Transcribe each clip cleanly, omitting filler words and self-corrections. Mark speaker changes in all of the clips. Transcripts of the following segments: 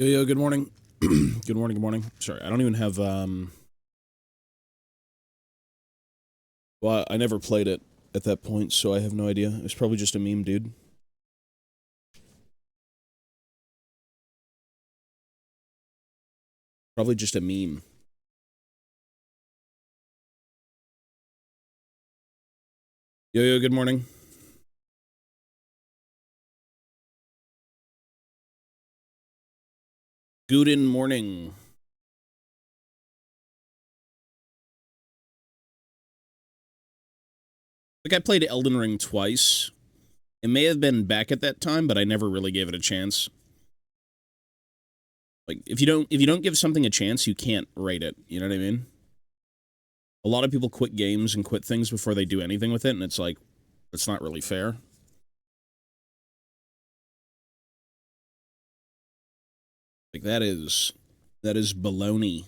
Speaker 1: Yo, yo, good morning. Good morning, good morning. Sorry, I don't even have, well, I never played it at that point, so I have no idea. It's probably just a meme, dude. Probably just a meme. Yo, yo, good morning. Guten morning. Like, I played Elden Ring twice. It may have been back at that time, but I never really gave it a chance. Like, if you don't give something a chance, you can't rate it. You know what I mean? A lot of people quit games and quit things before they do anything with it, and it's like, it's not really fair. Like, that is baloney.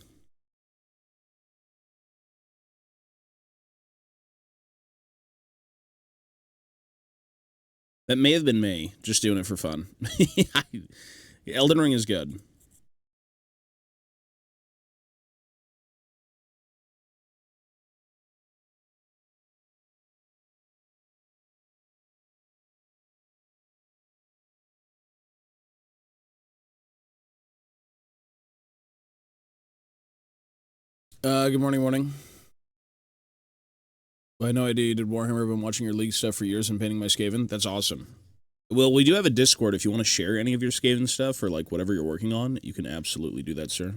Speaker 1: That may have been me, just doing it for fun. Elden Ring is good. Good morning, morning. Well, I had no idea you did Warhammer. I've been watching your League stuff for years and painting my Skaven. That's awesome. Well, we do have a Discord. If you want to share any of your Skaven stuff or like whatever you're working on, you can absolutely do that, sir.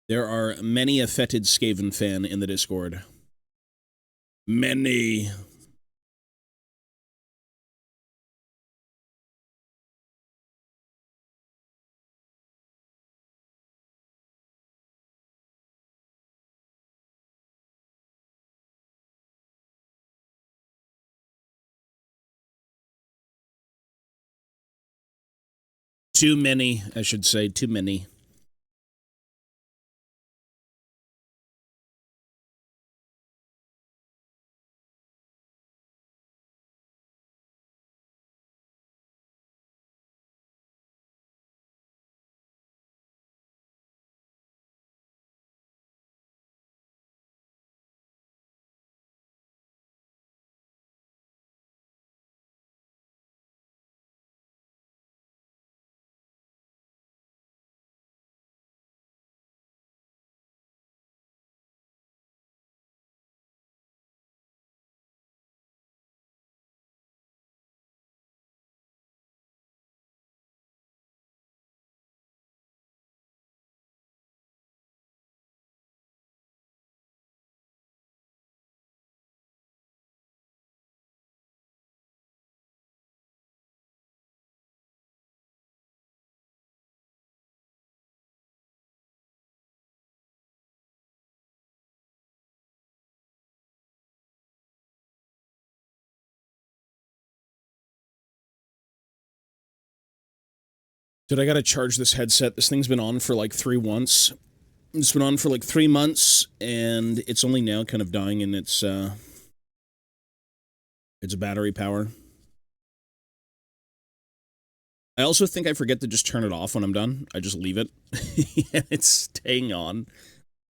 Speaker 1: There are many a fetid Skaven fan in the Discord. Many. Too many, I should say. Too many. Dude, I gotta charge this headset. This thing's been on for like 3 months. It's been on for like 3 months, and it's only now kind of dying in its battery power. I also think I forget to just turn it off when I'm done. I just leave it. And it's staying on,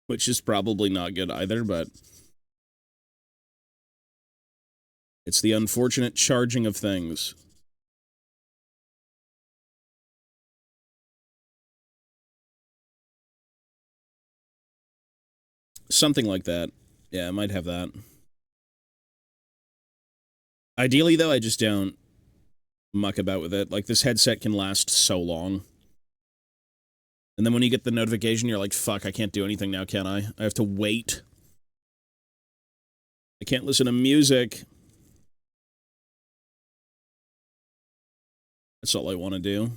Speaker 1: which is probably not good either, but it's the unfortunate charging of things. Something like that. Yeah, I might have that. Ideally, though, I just don't muck about with it. Like, this headset can last so long. And then when you get the notification, you're like, fuck, I can't do anything now, can I? I have to wait. I can't listen to music. That's all I want to do.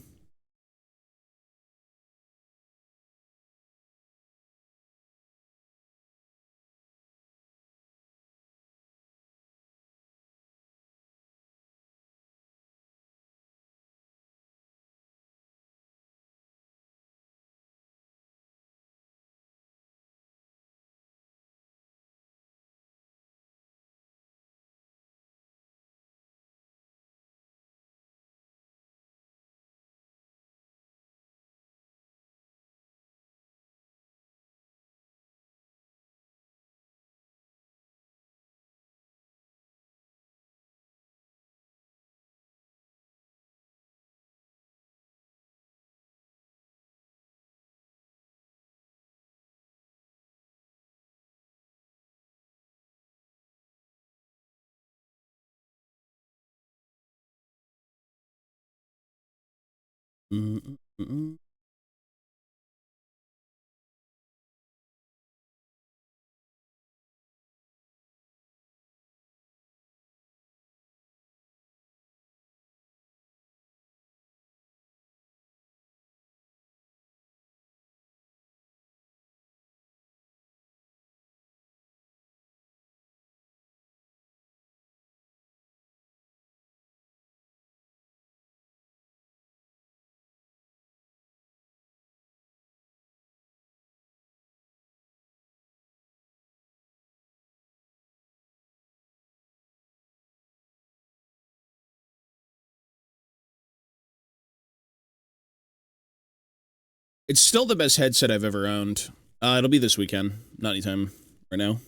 Speaker 1: It's still the best headset I've ever owned. It'll be this weekend, not anytime right now.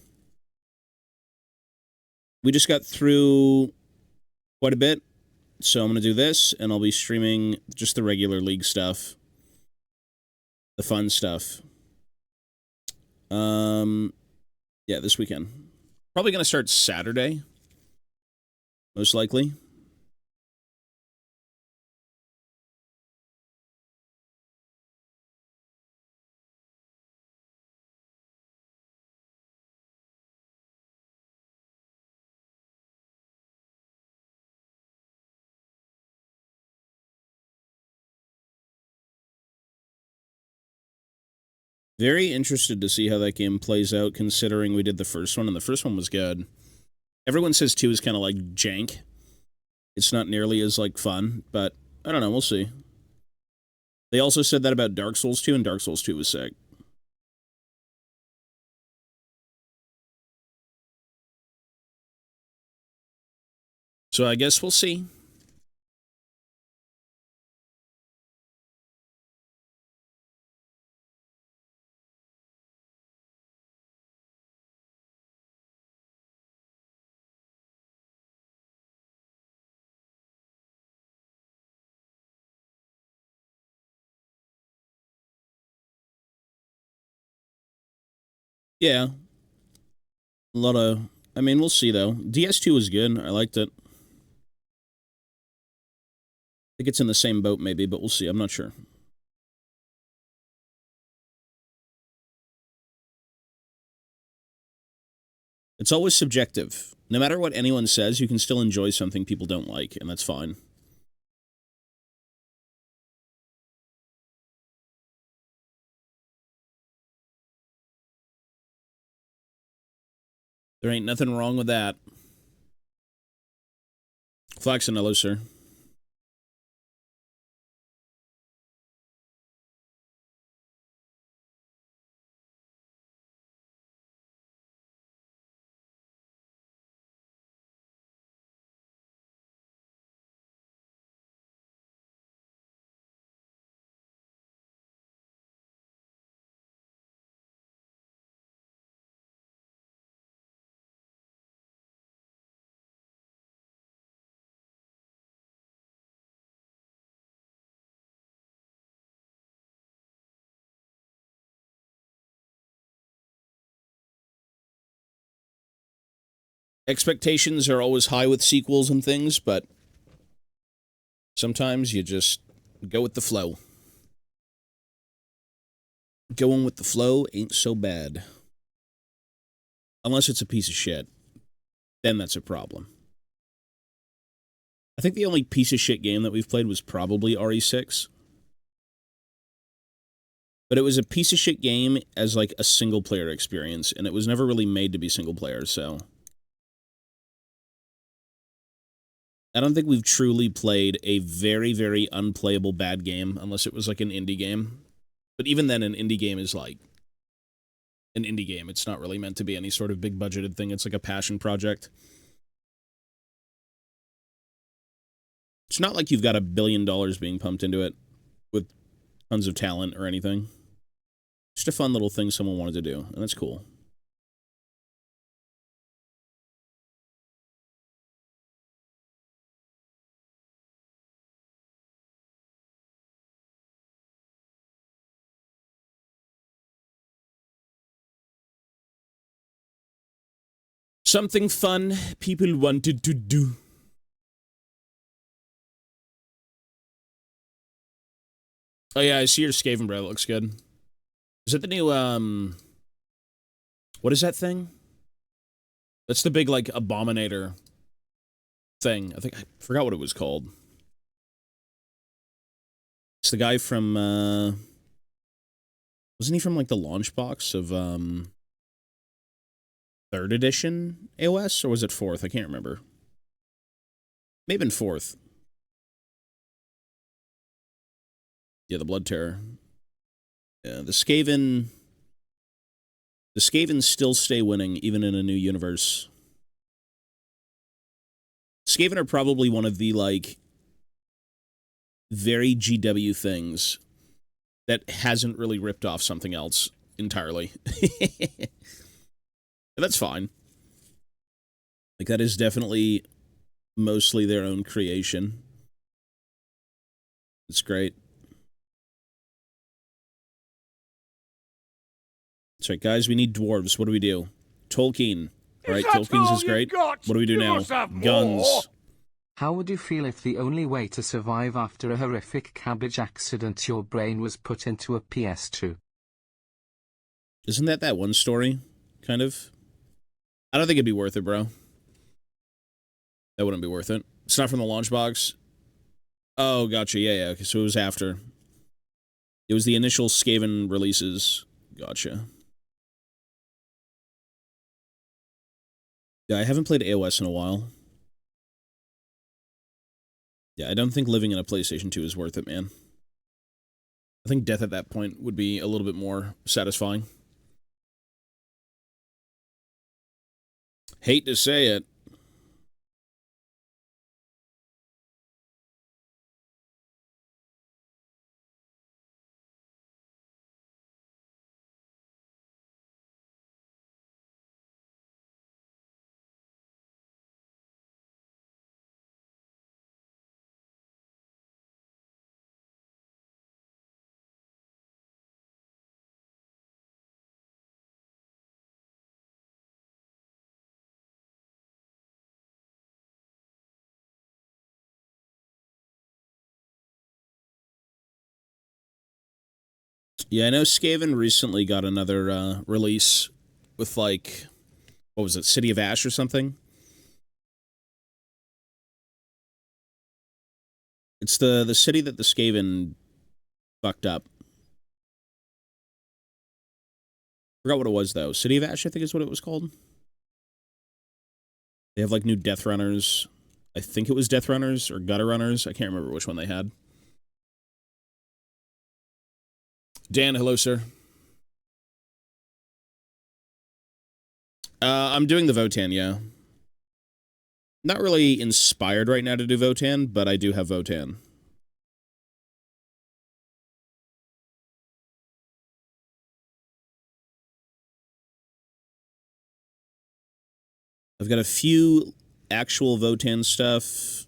Speaker 1: We just got through quite a bit, so I'm going to do this, and I'll be streaming just the regular League stuff. The fun stuff. Yeah, this weekend. Probably going to start Saturday. Most likely. Very interested to see how that game plays out, considering we did the first one, and the first one was good. Everyone says 2 is kind of like jank. It's not nearly as, like, fun, but I don't know, we'll see. They also said that about Dark Souls 2, and Dark Souls 2 was sick. So I guess we'll see. Yeah. A lot of... I mean, we'll see, though. DS2 was good. I liked it. I think it's in the same boat, maybe, but we'll see. I'm not sure. It's always subjective. No matter what anyone says, you can still enjoy something people don't like, and that's fine. There ain't nothing wrong with that. Flaxen, hello, sir. Expectations are always high with sequels and things, but sometimes you just go with the flow. Going with the flow ain't so bad. Unless it's a piece of shit. Then that's a problem. I think the only piece of shit game that we've played was probably RE6. But it was a piece of shit game as, like, a single-player experience, and it was never really made to be single-player, so... I don't think we've truly played a very, very unplayable bad game, unless it was, like, an indie game. But even then, an indie game is, like, an indie game. It's not really meant to be any sort of big-budgeted thing. It's like a passion project. It's not like you've got $1 billion being pumped into it with tons of talent or anything. Just a fun little thing someone wanted to do, and that's cool. Something fun people wanted to do. Oh yeah, I see your Skaven, bro. It looks good. Is it the new, what is that thing? That's the big, like, Abominator thing. I forgot what it was called. It's the guy from, wasn't he from, like, the launch box of, 3rd edition AOS? Or was it 4th? I can't remember. Maybe in 4th. Yeah, the Blood Terror. Yeah, the Skaven still stay winning, even in a new universe. Skaven are probably one of the, like, very GW things that hasn't really ripped off something else entirely. That's fine. Like, that is definitely mostly their own creation. It's great. That's right, guys, we need dwarves. What do we do? Tolkien. All right, Tolkien's is great. What do we do now? Guns.
Speaker 2: How would you feel if the only way to survive after a horrific cabbage accident your brain was put into a PS2?
Speaker 1: Isn't that one story? Kind of? I don't think it'd be worth it, bro. That wouldn't be worth it. It's not from the launch box. Oh, gotcha. Yeah. Okay, so it was after. It was the initial Skaven releases. Gotcha. Yeah, I haven't played AOS in a while. Yeah, I don't think living in a PlayStation 2 is worth it, man. I think death at that point would be a little bit more satisfying. Hate to say it. Yeah, I know Skaven recently got another release with, like, what was it, City of Ash or something? It's the city that the Skaven fucked up. Forgot what it was, though. City of Ash, I think is what it was called. They have, like, new Death Runners. I think it was Death Runners or Gutter Runners. I can't remember which one they had. Dan, hello, sir. I'm doing the Votan, yeah. Not really inspired right now to do Votan, but I do have Votan. I've got a few actual Votan stuff.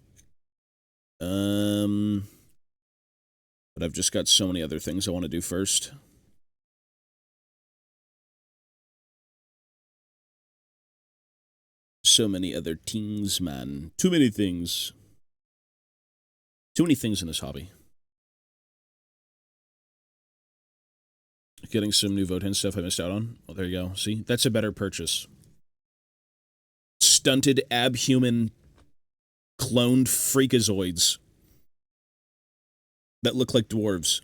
Speaker 1: But I've just got so many other things I want to do first. So many other things, man. Too many things. Too many things in this hobby. Getting some new Votan stuff I missed out on. Oh, there you go. See? That's a better purchase. Stunted abhuman cloned freakazoids that look like dwarves.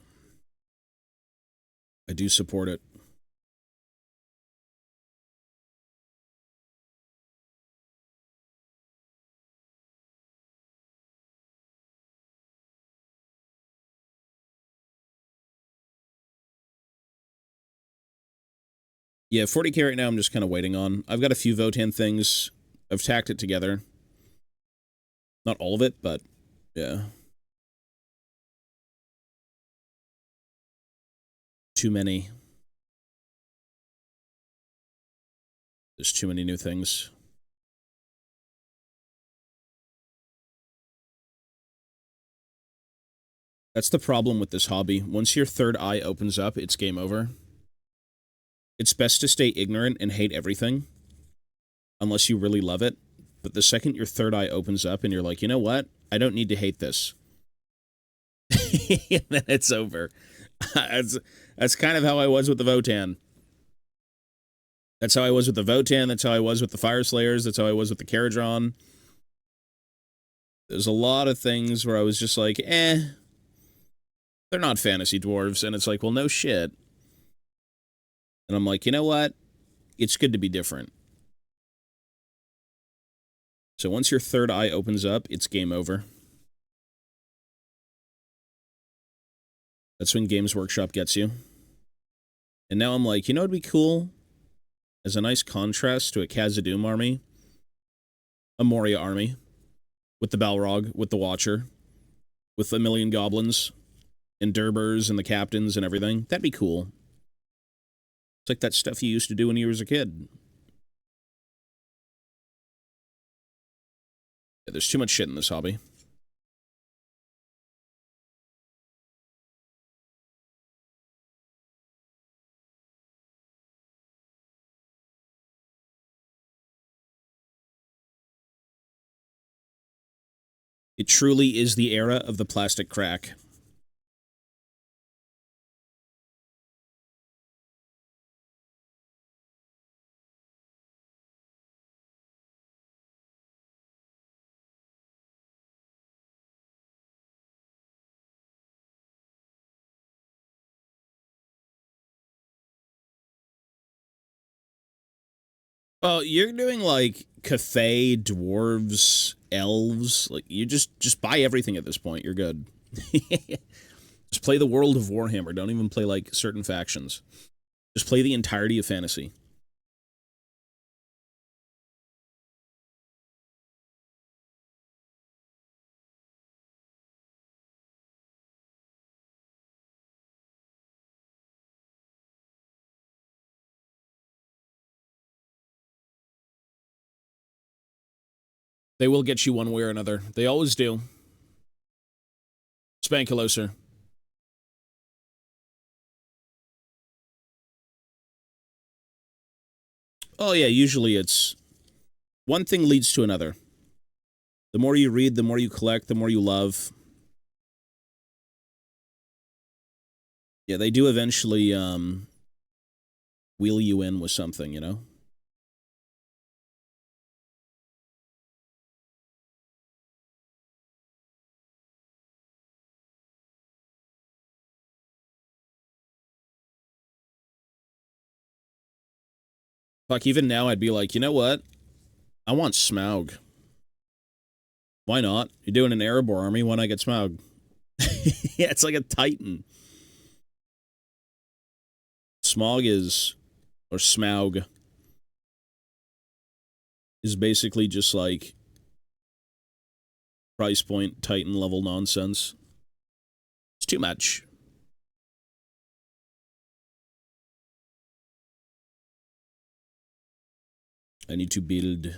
Speaker 1: I do support it. Yeah, 40k right now I'm just kind of waiting on. I've got a few Votan things. I've tacked it together. Not all of it, but yeah. Too many. There's too many new things. That's the problem with this hobby. Once your third eye opens up, it's game over. It's best to stay ignorant and hate everything, unless you really love it. But the second your third eye opens up and you're like, you know what? I don't need to hate this. And then it's over. that's kind of how I was with the Votan. That's how I was with the Votan. That's how I was with the Fire Slayers. That's how I was with the Caradron. There's a lot of things where I was just like, they're not fantasy dwarves. And it's like, well, no shit. And I'm like, you know what? It's good to be different. So once your third eye opens up, it's game over. That's when Games Workshop gets you. And now I'm like, you know what'd be cool? As a nice contrast to a Khazad-dûm army, a Moria army, with the Balrog, with the Watcher, with a million goblins, and Durbers, and the captains, and everything. That'd be cool. It's like that stuff you used to do when you was a kid. Yeah, there's too much shit in this hobby. It truly is the era of the plastic crack. Oh, you're doing like Cathay, dwarves, elves. Like you just buy everything at this point. You're good. Just play the world of Warhammer. Don't even play like certain factions. Just play the entirety of fantasy. They will get you one way or another. They always do. Spankuloser. Oh yeah, usually it's one thing leads to another. The more you read, the more you collect, the more you love. Yeah, they do eventually wheel you in with something, you know? Fuck, even now I'd be like, you know what? I want Smaug. Why not? You're doing an Erebor army, why not get Smaug? Yeah, it's like a Titan. Smog is, or Smaug, is basically just like price point Titan level nonsense. It's too much. I need to build.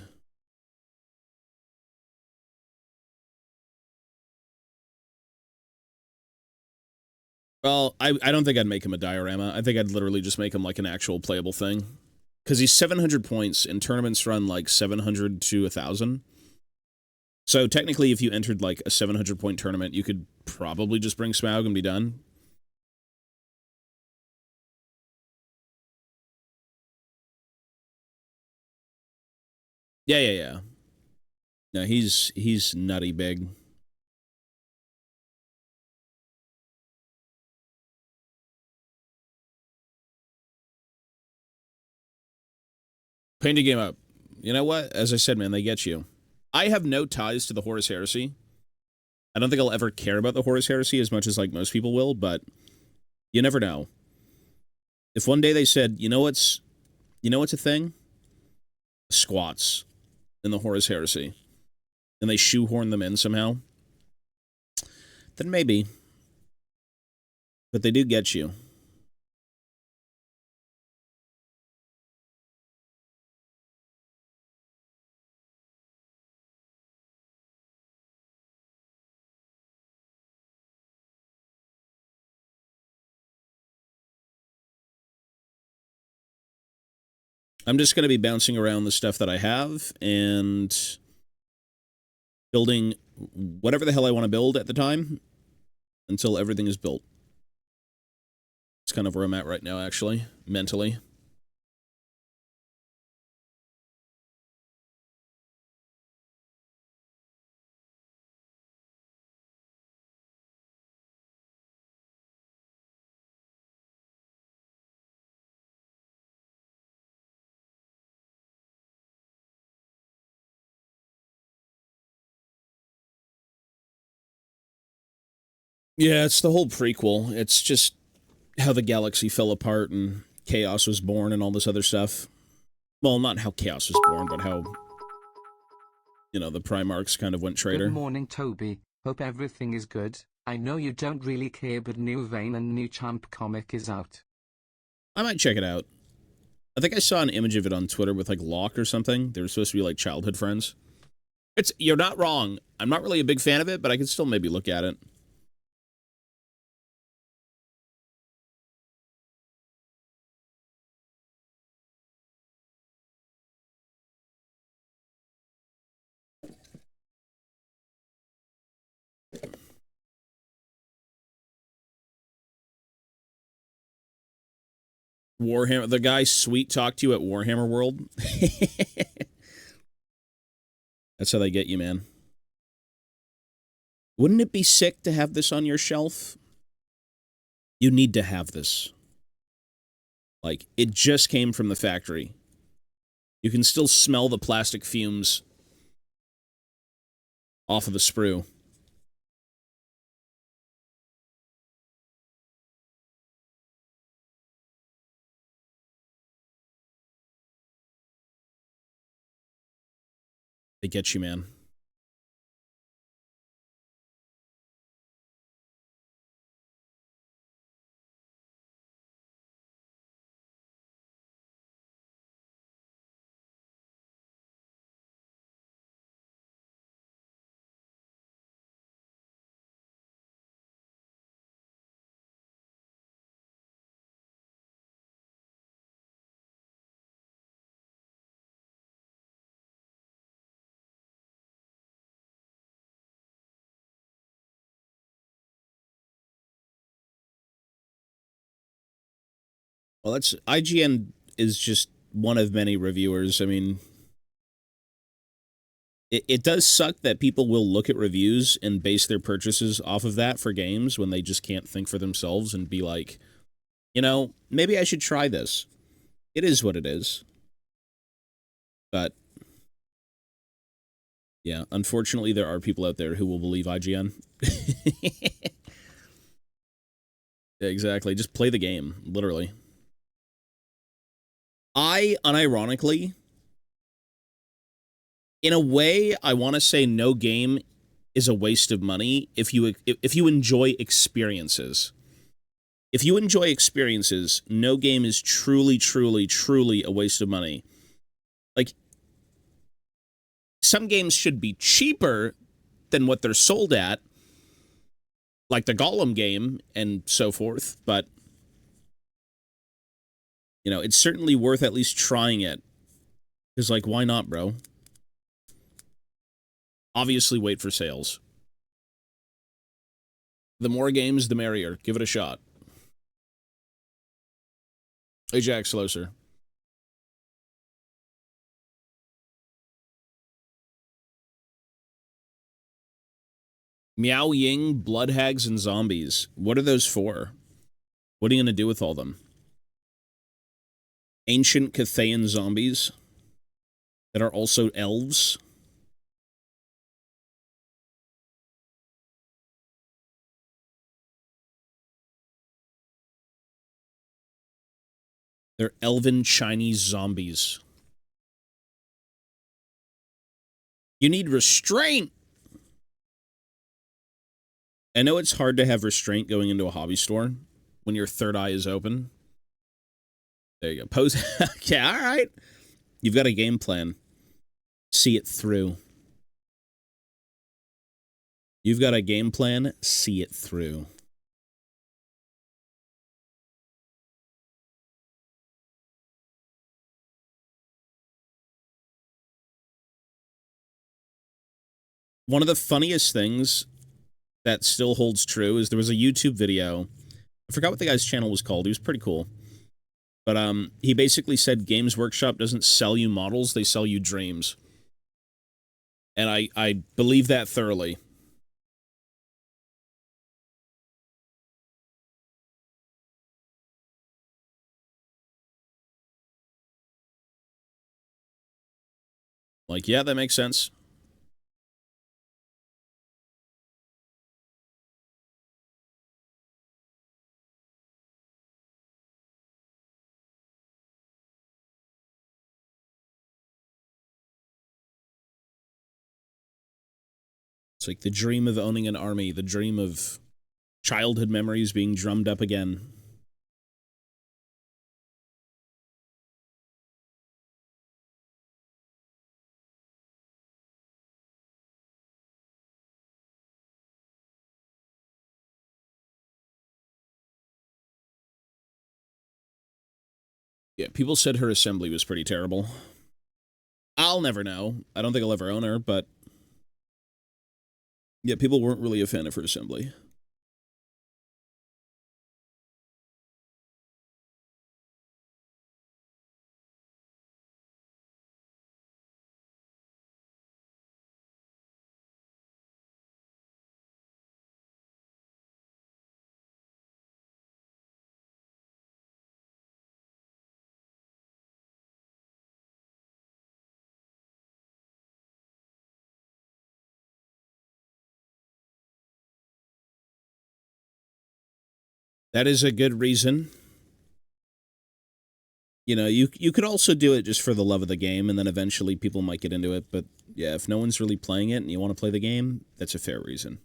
Speaker 1: Well, I don't think I'd make him a diorama. I think I'd literally just make him like an actual playable thing. Because he's 700 points, and tournaments run like 700 to 1,000. So technically, if you entered like a 700-point tournament, you could probably just bring Smaug and be done. Yeah. No, he's nutty big. Paint a game up. You know what? As I said, man, they get you. I have no ties to the Horus Heresy. I don't think I'll ever care about the Horus Heresy as much as like most people will, but you never know. If one day they said, you know what's a thing? Squats in the Horus Heresy, and they shoehorn them in somehow, then maybe. But they do get you. I'm just going to be bouncing around the stuff that I have and building whatever the hell I want to build at the time until everything is built. It's kind of where I'm at right now, actually, mentally. Yeah, it's the whole prequel. It's just how the galaxy fell apart and chaos was born and all this other stuff. Well, not how chaos was born, but how, you know, the Primarchs kind of went traitor.
Speaker 2: Good morning, Toby. Hope everything is good. I know you don't really care, but New Vein and New Champ comic is out.
Speaker 1: I might check it out. I think I saw an image of it on Twitter with, like, Locke or something. They were supposed to be, like, childhood friends. You're not wrong. I'm not really a big fan of it, but I could still maybe look at it. Warhammer, the guy sweet talked to you at Warhammer World. That's how they get you, man. Wouldn't it be sick to have this on your shelf? You need to have this. Like, it just came from the factory. You can still smell the plastic fumes off of the sprue. They get you, man. Well, that's IGN is just one of many reviewers. I mean, it does suck that people will look at reviews and base their purchases off of that for games when they just can't think for themselves and be like, you know, maybe I should try this. It is what it is. But, yeah, unfortunately, there are people out there who will believe IGN. Yeah, exactly. Just play the game, literally. I, unironically, in a way, I want to say no game is a waste of money if you enjoy experiences. If you enjoy experiences, no game is truly, truly, truly a waste of money. Like, some games should be cheaper than what they're sold at, like the Gollum game and so forth, but, you know, it's certainly worth at least trying it. Because, like, why not, bro? Obviously, wait for sales. The more games, the merrier. Give it a shot. Hey, Jack Slosser. Meow Ying, Blood Hags, and Zombies. What are those for? What are you going to do with all them? Ancient Cathayan zombies that are also elves. They're elven Chinese zombies. You need restraint. I know it's hard to have restraint going into a hobby store when your third eye is open. There you go. Pose. Yeah, all right. You've got a game plan. See it through. You've got a game plan. See it through. One of the funniest things that still holds true is there was a YouTube video I forgot what the guy's channel was called. He was pretty cool. But he basically said Games Workshop doesn't sell you models, they sell you dreams. And I believe that thoroughly. Like, yeah, that makes sense. It's like the dream of owning an army, the dream of childhood memories being drummed up again. Yeah, people said her assembly was pretty terrible. I'll never know. I don't think I'll ever own her, but yeah, people weren't really a fan of her assembly. That is a good reason. You know, you could also do it just for the love of the game, and then eventually people might get into it. But yeah, if no one's really playing it and you want to play the game, that's a fair reason.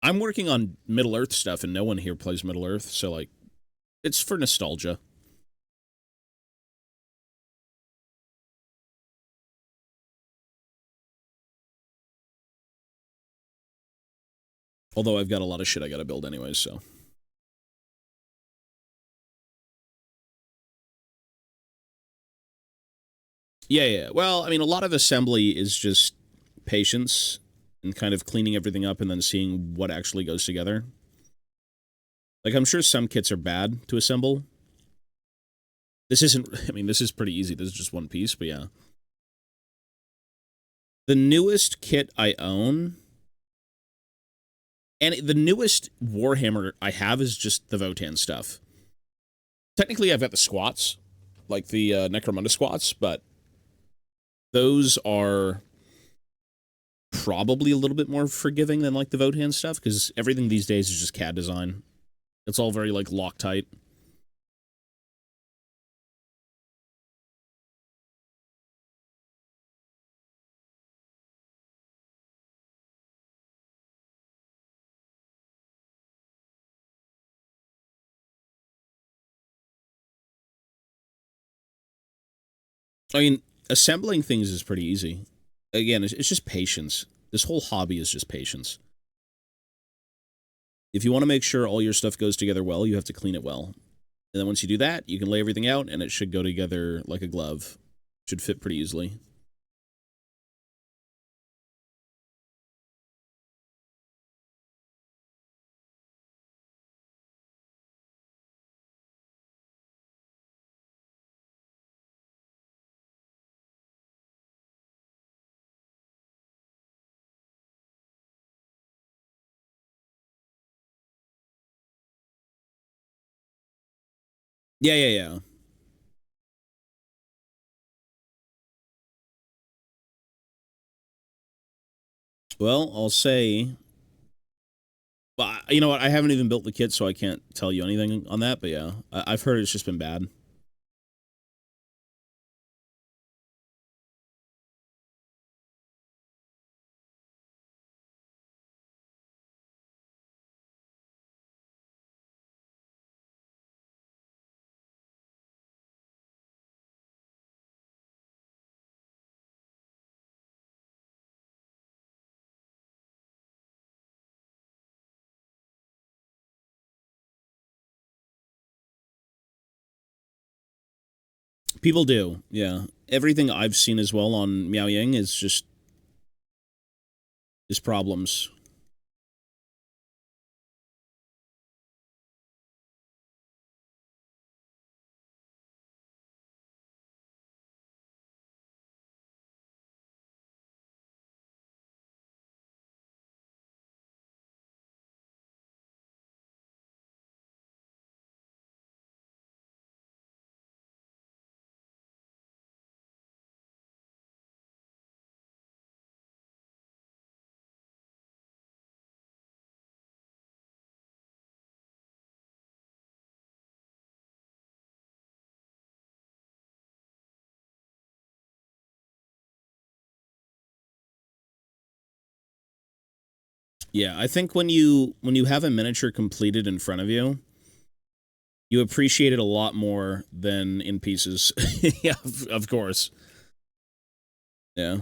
Speaker 1: I'm working on Middle Earth stuff, and no one here plays Middle Earth, so like, it's for nostalgia. Although I've got a lot of shit I gotta build anyways, so. Yeah, yeah. Well, I mean, a lot of assembly is just patience and kind of cleaning everything up and then seeing what actually goes together. Like, I'm sure some kits are bad to assemble. This isn't, I mean, this is pretty easy. This is just one piece, but yeah. The newest kit I own, and the newest Warhammer I have is just the Votan stuff. Technically, I've got the squats, like the Necromunda squats, but those are probably a little bit more forgiving than like the Votan stuff, because everything these days is just CAD design. It's all very like Loctite. I mean, assembling things is pretty easy. Again, it's just patience. This whole hobby is just patience. If you want to make sure all your stuff goes together well, you have to clean it well. And then once you do that, you can lay everything out, and it should go together like a glove. Should fit pretty easily. Yeah, yeah, yeah. Well, I'll say... Well, you know what? I haven't even built the kit, so I can't tell you anything on that, but yeah. I've heard it's just been bad. People do, yeah. Everything I've seen as well on Miao Ying is just... is problems. Yeah, I think when you have a miniature completed in front of you, you appreciate it a lot more than in pieces. Yeah, of course. Yeah.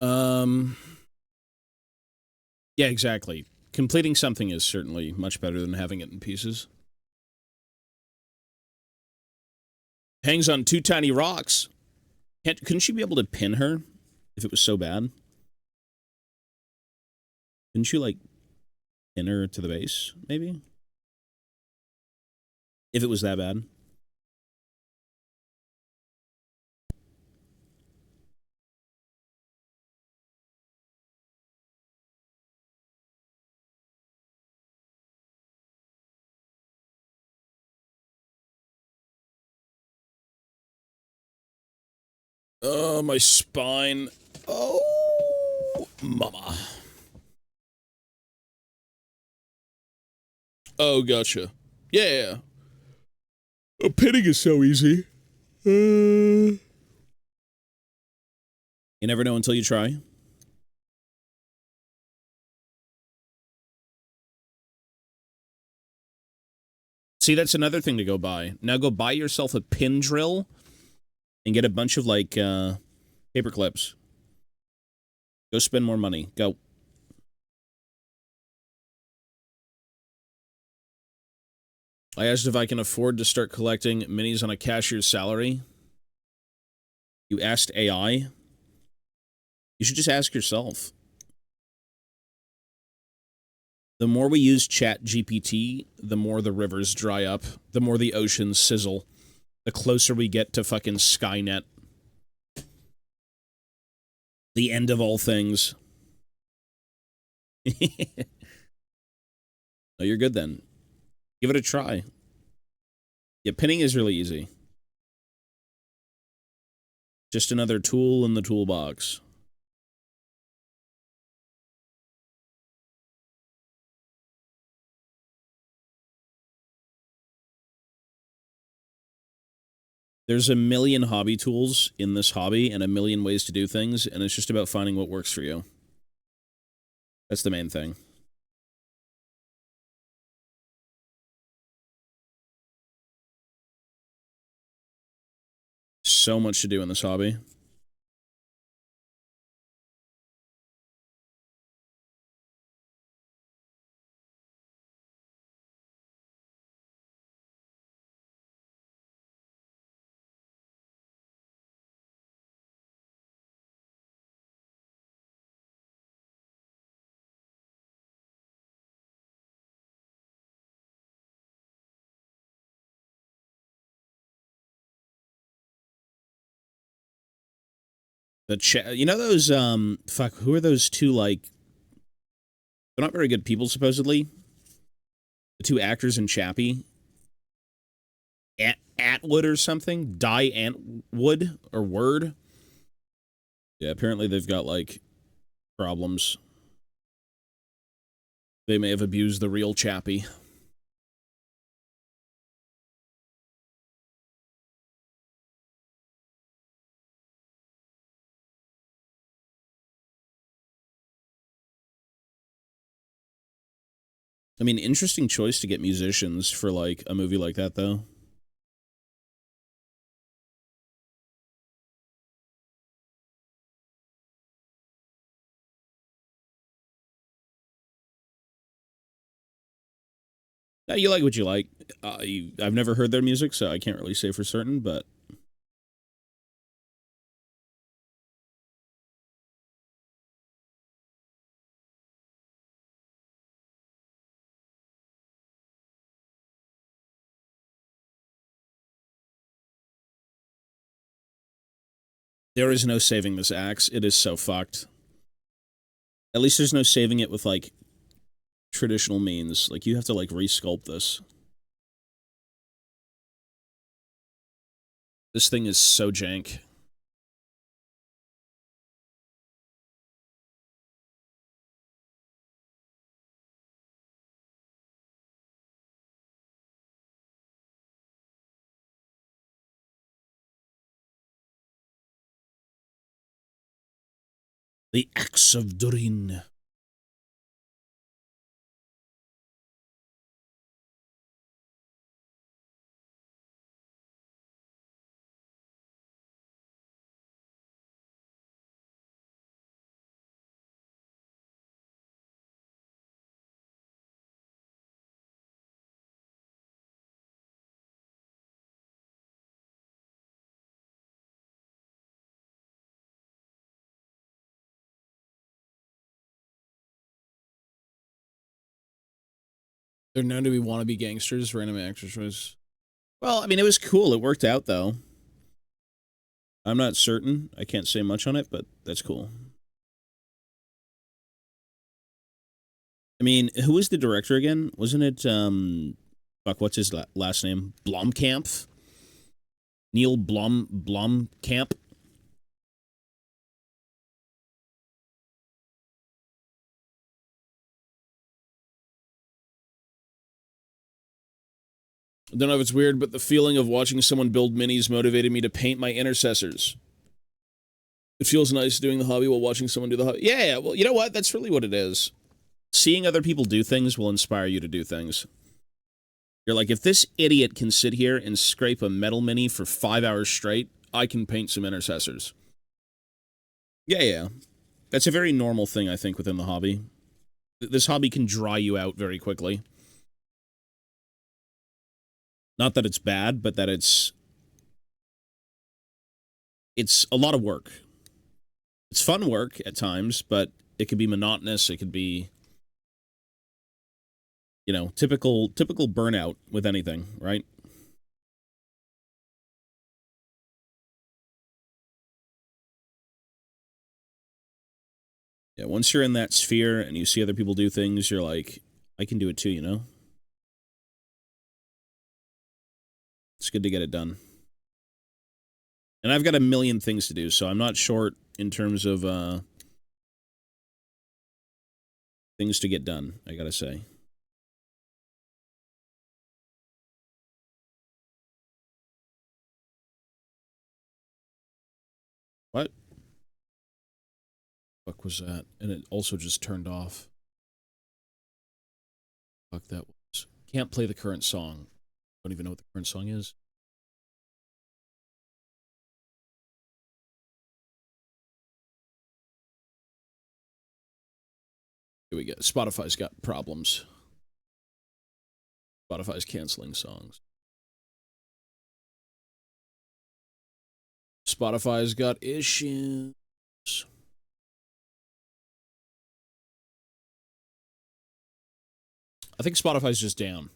Speaker 1: Um Yeah, exactly. Completing something is certainly much better than having it in pieces. Hangs on two tiny rocks. Couldn't she be able to pin her if it was so bad? Couldn't you, like, pin her to the base, maybe? If it was that bad? Oh, my spine. Oh, mama. Oh, gotcha. Yeah. Pinning is so easy. You never know until you try. See, that's another thing to go buy. Now go buy yourself a pin drill and get a bunch of, like, paper clips. Go spend more money. Go. I asked if I can afford to start collecting minis on a cashier's salary. You asked AI? You should just ask yourself. The more we use Chat GPT, the more the rivers dry up, the more the oceans sizzle, the closer we get to fucking Skynet. The end of all things. Oh, you're good then. Give it a try. Yeah, pinning is really easy. Just another tool in the toolbox. There's a million hobby tools in this hobby and a million ways to do things, and it's just about finding what works for you. That's the main thing. So much to do in this hobby. You know those, fuck, who are those two, like, they're not very good people, supposedly? The two actors in Chappie? Atwood or something? Die Antwood? Or Word? Yeah, apparently they've got, like, problems. They may have abused the real Chappie. I mean, interesting choice to get musicians for, like, a movie like that, though. You like what you like. I've never heard their music, so I can't really say for certain, but... There is no saving this axe. It is so fucked. At least there's no saving it with, like, traditional means. Like, you have to, like, resculpt this. This thing is so jank. The Axe of Durin. They're known to be wannabe gangsters, random actors choice. Well, I mean, it was cool. It worked out, though. I'm not certain. I can't say much on it, but that's cool. I mean, who was the director again? Wasn't it, fuck, what's his last name? Blomkamp? Neil Blomkamp? I don't know if it's weird, but the feeling of watching someone build minis motivated me to paint my intercessors. It feels nice doing the hobby while watching someone do the hobby. Yeah, well, you know what? That's really what it is. Seeing other people do things will inspire you to do things. You're like, if this idiot can sit here and scrape a metal mini for 5 hours straight, I can paint some intercessors. Yeah. That's a very normal thing, I think, within the hobby. This hobby can dry you out very quickly. Not that it's bad, but that it's a lot of work. It's fun work at times, but it could be monotonous. It could be, you know, typical burnout with anything, right? Yeah, once you're in that sphere and you see other people do things, you're like, I can do it too, you know? It's good to get it done. And I've got a million things to do, so I'm not short in terms of things to get done, I gotta say. What? Fuck was that? And it also just turned off. Fuck that was. Can't play the current song. Don't even know what the current song is. Here we go. Spotify's got problems. Spotify's canceling songs. Spotify's got issues. I think Spotify's just down.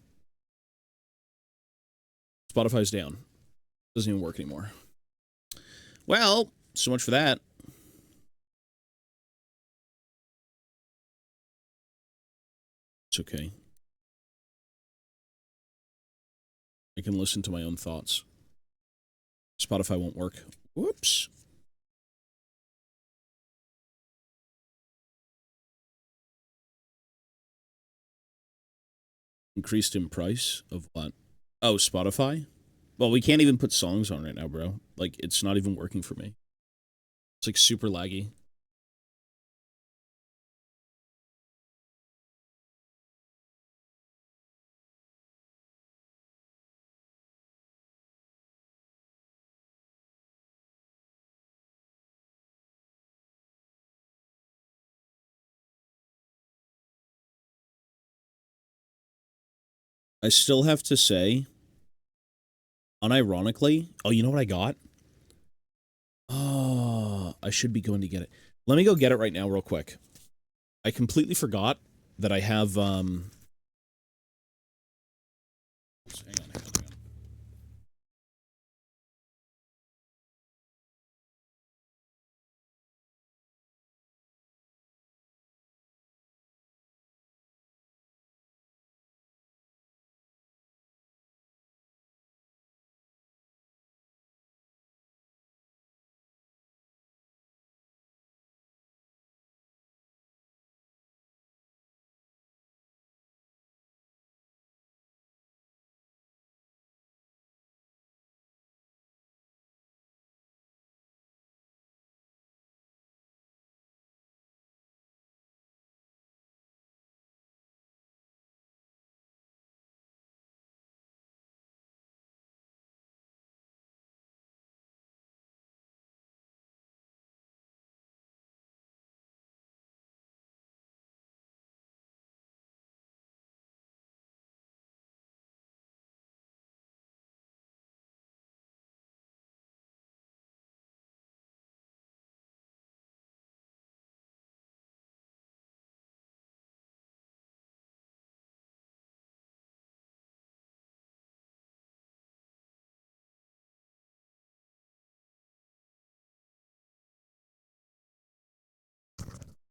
Speaker 1: Spotify's down. Doesn't even work anymore. Well, so much for that. It's okay. I can listen to my own thoughts. Spotify won't work. Whoops. Increased in price of what? Oh, Spotify? Well, we can't even put songs on right now, bro. Like, it's not even working for me. It's like super laggy. I still have to say, unironically, oh, you know what I got? Oh, I should be going to get it. Let me go get it right now real quick. I completely forgot that I have, hang on.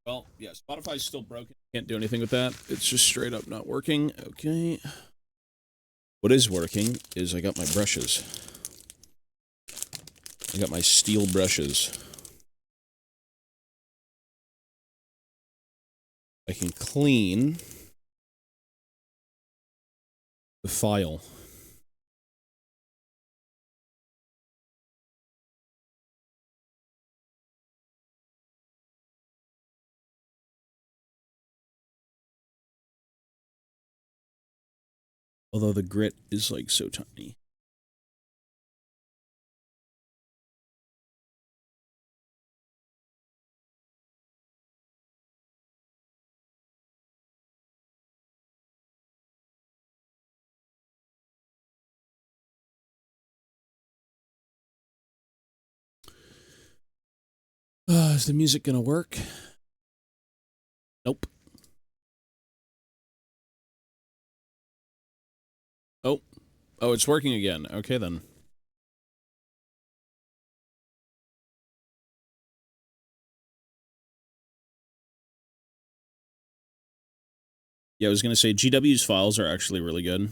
Speaker 1: Well, yeah, Spotify's still broken. Can't do anything with that. It's just straight up not working. Okay. What is working is I got my brushes. I got my steel brushes. I can clean the file. Although the grit is like so tiny. Is the music gonna work? Nope. Oh. Oh, it's working again. Okay, then. Yeah, I was gonna say, GW's files are actually really good.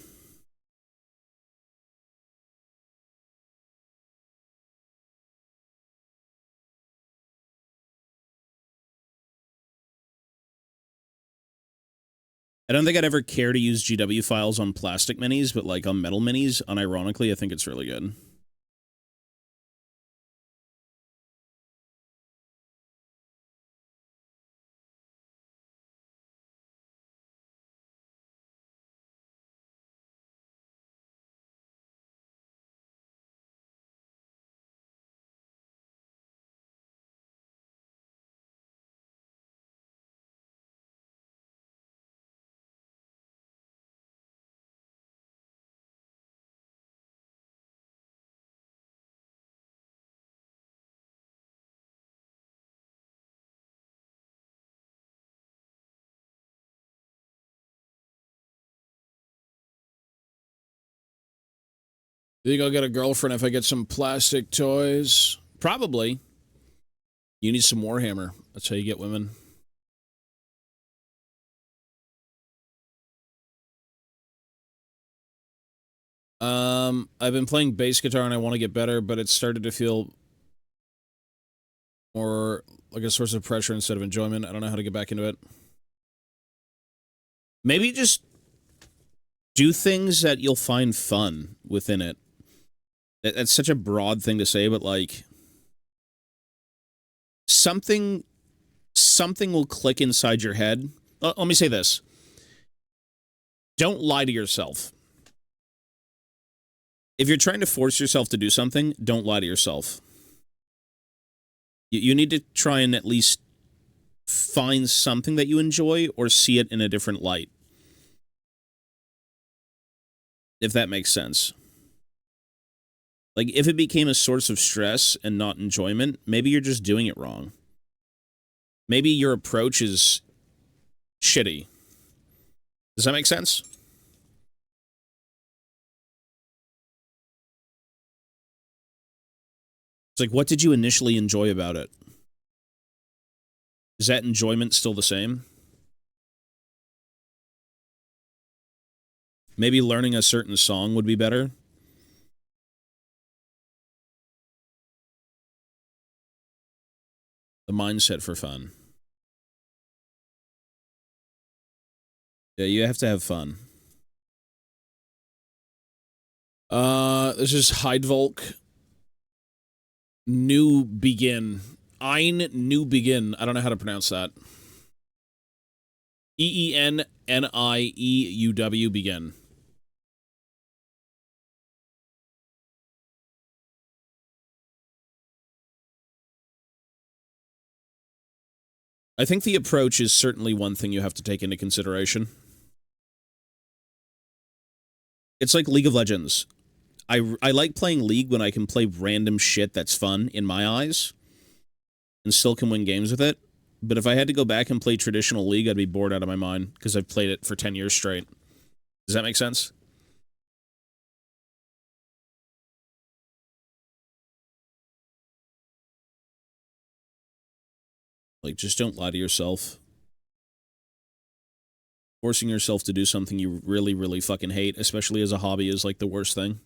Speaker 1: I don't think I'd ever care to use GW files on plastic minis, but like on metal minis, unironically, I think it's really good. You think I'll get a girlfriend if I get some plastic toys? Probably. You need some Warhammer. That's how you get women. I've been playing bass guitar and I want to get better, but it started to feel more like a source of pressure instead of enjoyment. I don't know how to get back into it. Maybe just do things that you'll find fun within it. That's such a broad thing to say, but like something will click inside your head. Let me say this. Don't lie to yourself. If you're trying to force yourself to do something, don't lie to yourself. You need to try and at least find something that you enjoy or see it in a different light. If that makes sense. Like, if it became a source of stress and not enjoyment, maybe you're just doing it wrong. Maybe your approach is shitty. Does that make sense? It's like, what did you initially enjoy about it? Is that enjoyment still the same? Maybe learning a certain song would be better. The mindset for fun. Yeah, you have to have fun. This is Heidvolk. New Begin. Ein New Begin. I don't know how to pronounce that. EENNIEUW Begin. I think the approach is certainly one thing you have to take into consideration. It's like League of Legends. I like playing League when I can play random shit that's fun in my eyes and still can win games with it. But if I had to go back and play traditional League, I'd be bored out of my mind because I've played it for 10 years straight. Does that make sense? Like, just don't lie to yourself. Forcing yourself to do something you really, really fucking hate, especially as a hobby, is like the worst thing.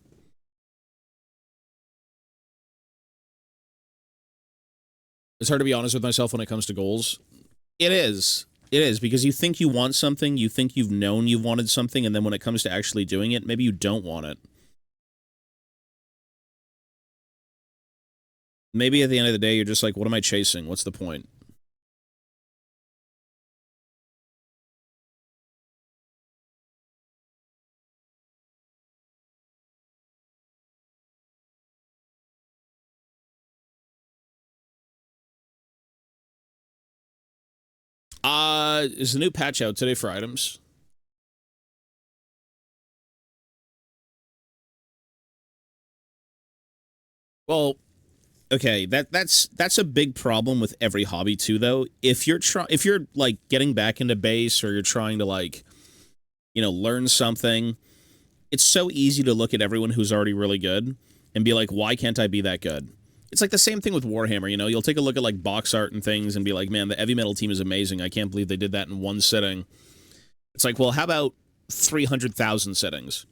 Speaker 1: It's hard to be honest with myself when it comes to goals. It is. It is, because you think you want something, you think you've known you've wanted something, and then when it comes to actually doing it, maybe you don't want it. Maybe at the end of the day, you're just like, what am I chasing? What's the point? Is the new patch out today for items? Well, okay, that's a big problem with every hobby too, though. If you're like getting back into base, or you're trying to, like, learn something, it's so easy to look at everyone who's already really good and be like, why can't I be that good? It's like the same thing with Warhammer, you'll take a look at like box art and things and be like, man, the heavy metal team is amazing. I can't believe they did that in one sitting. It's like, well, how about 300,000 sittings?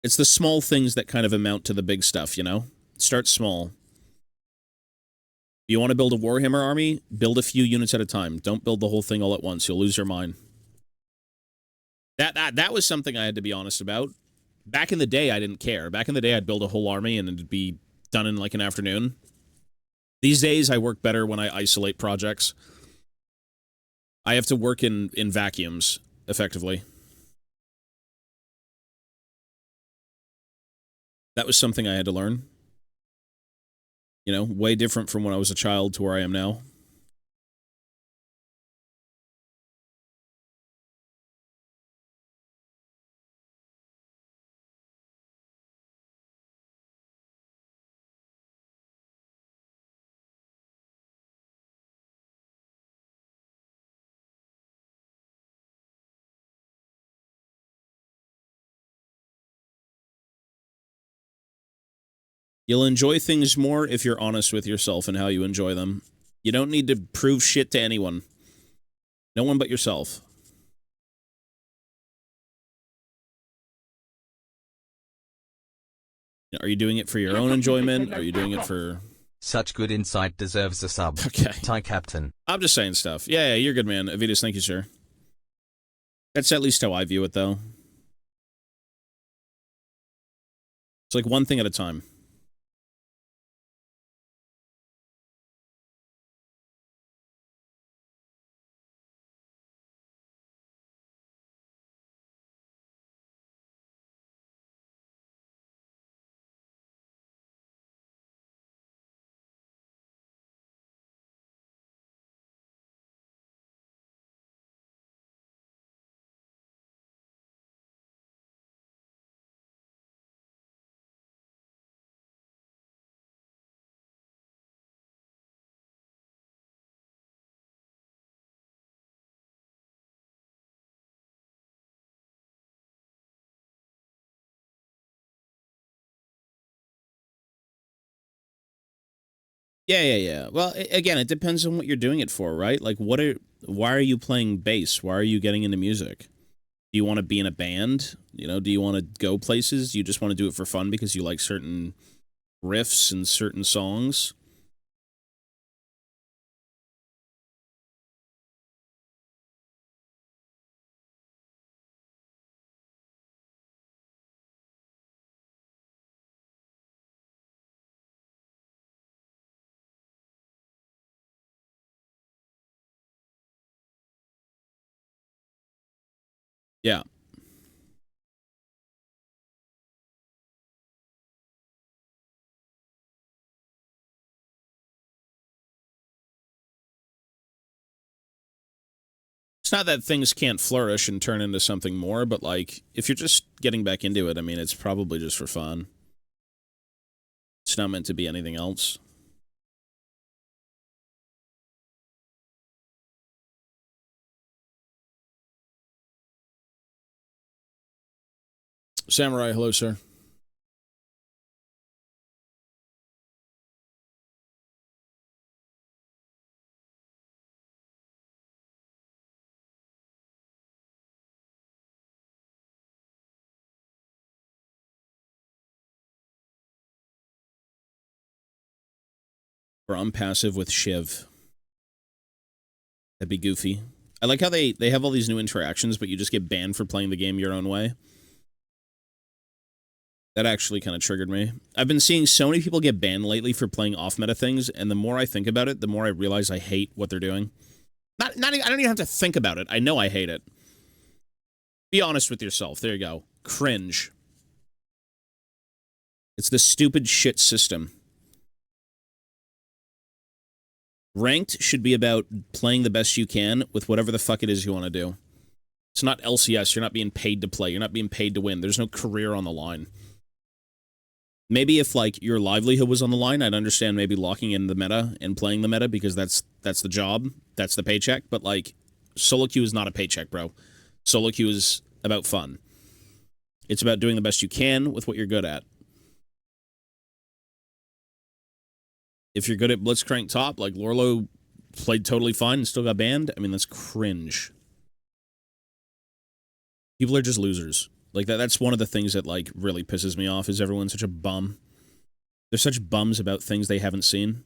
Speaker 1: It's the small things that kind of amount to the big stuff, Start small. You want to build a Warhammer army? Build a few units at a time. Don't build the whole thing all at once. You'll lose your mind. That was something I had to be honest about. Back in the day, I didn't care. Back in the day, I'd build a whole army and it'd be done in like an afternoon. These days, I work better when I isolate projects. I have to work in vacuums, effectively. That was something I had to learn. Way different from when I was a child to where I am now. You'll enjoy things more if you're honest with yourself and how you enjoy them. You don't need to prove shit to anyone. No one but yourself. Are you doing it for your own enjoyment? Are you doing it for...
Speaker 2: Such good insight deserves a sub.
Speaker 1: Okay.
Speaker 2: Thai Captain.
Speaker 1: I'm just saying stuff. Yeah, you're good, man. Avitas, thank you, sir. That's at least how I view it, though. It's like one thing at a time. Yeah. Well, again, it depends on what you're doing it for, right? Like, why are you playing bass? Why are you getting into music? Do you want to be in a band? You know, do you want to go places? Do you just want to do it for fun because you like certain riffs and certain songs? Yeah. It's not that things can't flourish and turn into something more, but like, if you're just getting back into it, I mean, it's probably just for fun. It's not meant to be anything else. Samurai, hello, sir. Or I'm passive with Shiv. That'd be goofy. I like how they have all these new interactions, but you just get banned for playing the game your own way. That actually kind of triggered me. I've been seeing so many people get banned lately for playing off-meta things, and the more I think about it, the more I realize I hate what they're doing. I don't even have to think about it. I know I hate it. Be honest with yourself. There you go. Cringe. It's the stupid shit system. Ranked should be about playing the best you can with whatever the fuck it is you want to do. It's not LCS. You're not being paid to play. You're not being paid to win. There's no career on the line. Maybe if, like, your livelihood was on the line, I'd understand maybe locking in the meta and playing the meta because that's the job. That's the paycheck. But, like, solo queue is not a paycheck, bro. Solo queue is about fun. It's about doing the best you can with what you're good at. If you're good at Blitzcrank top, like Lorlo played totally fine and still got banned, I mean, that's cringe. People are just losers. Like, that's one of the things that, like, really pisses me off, is everyone's such a bum. They're such bums about things they haven't seen.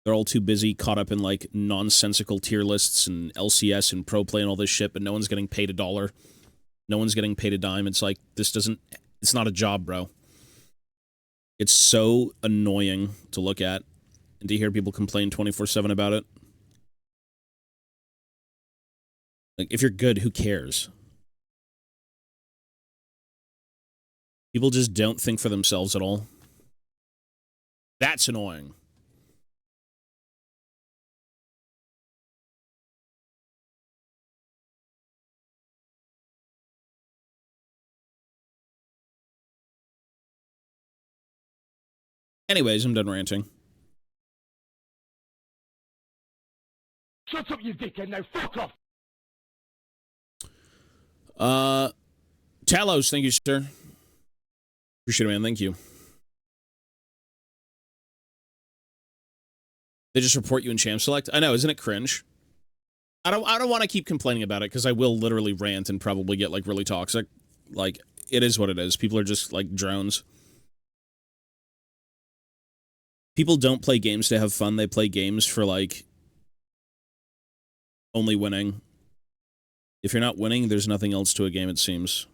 Speaker 1: They're all too busy, caught up in, like, nonsensical tier lists and LCS and pro play and all this shit, but no one's getting paid $1. No one's getting paid a dime. It's like, it's not a job, bro. It's so annoying to look at and to hear people complain 24/7 about it. Like, if you're good, who cares? People just don't think for themselves at all. That's annoying. Anyways, I'm done ranting.
Speaker 3: Shut up, you dickhead, now fuck off!
Speaker 1: Talos, thank you, sir. Appreciate it, man. Thank you. They just report you in Champ Select? I know, isn't it cringe? I don't want to keep complaining about it, because I will literally rant and probably get, like, really toxic. Like, it is what it is. People are just, like, drones. People don't play games to have fun. They play games for, like, only winning. If you're not winning, there's nothing else to a game, it seems.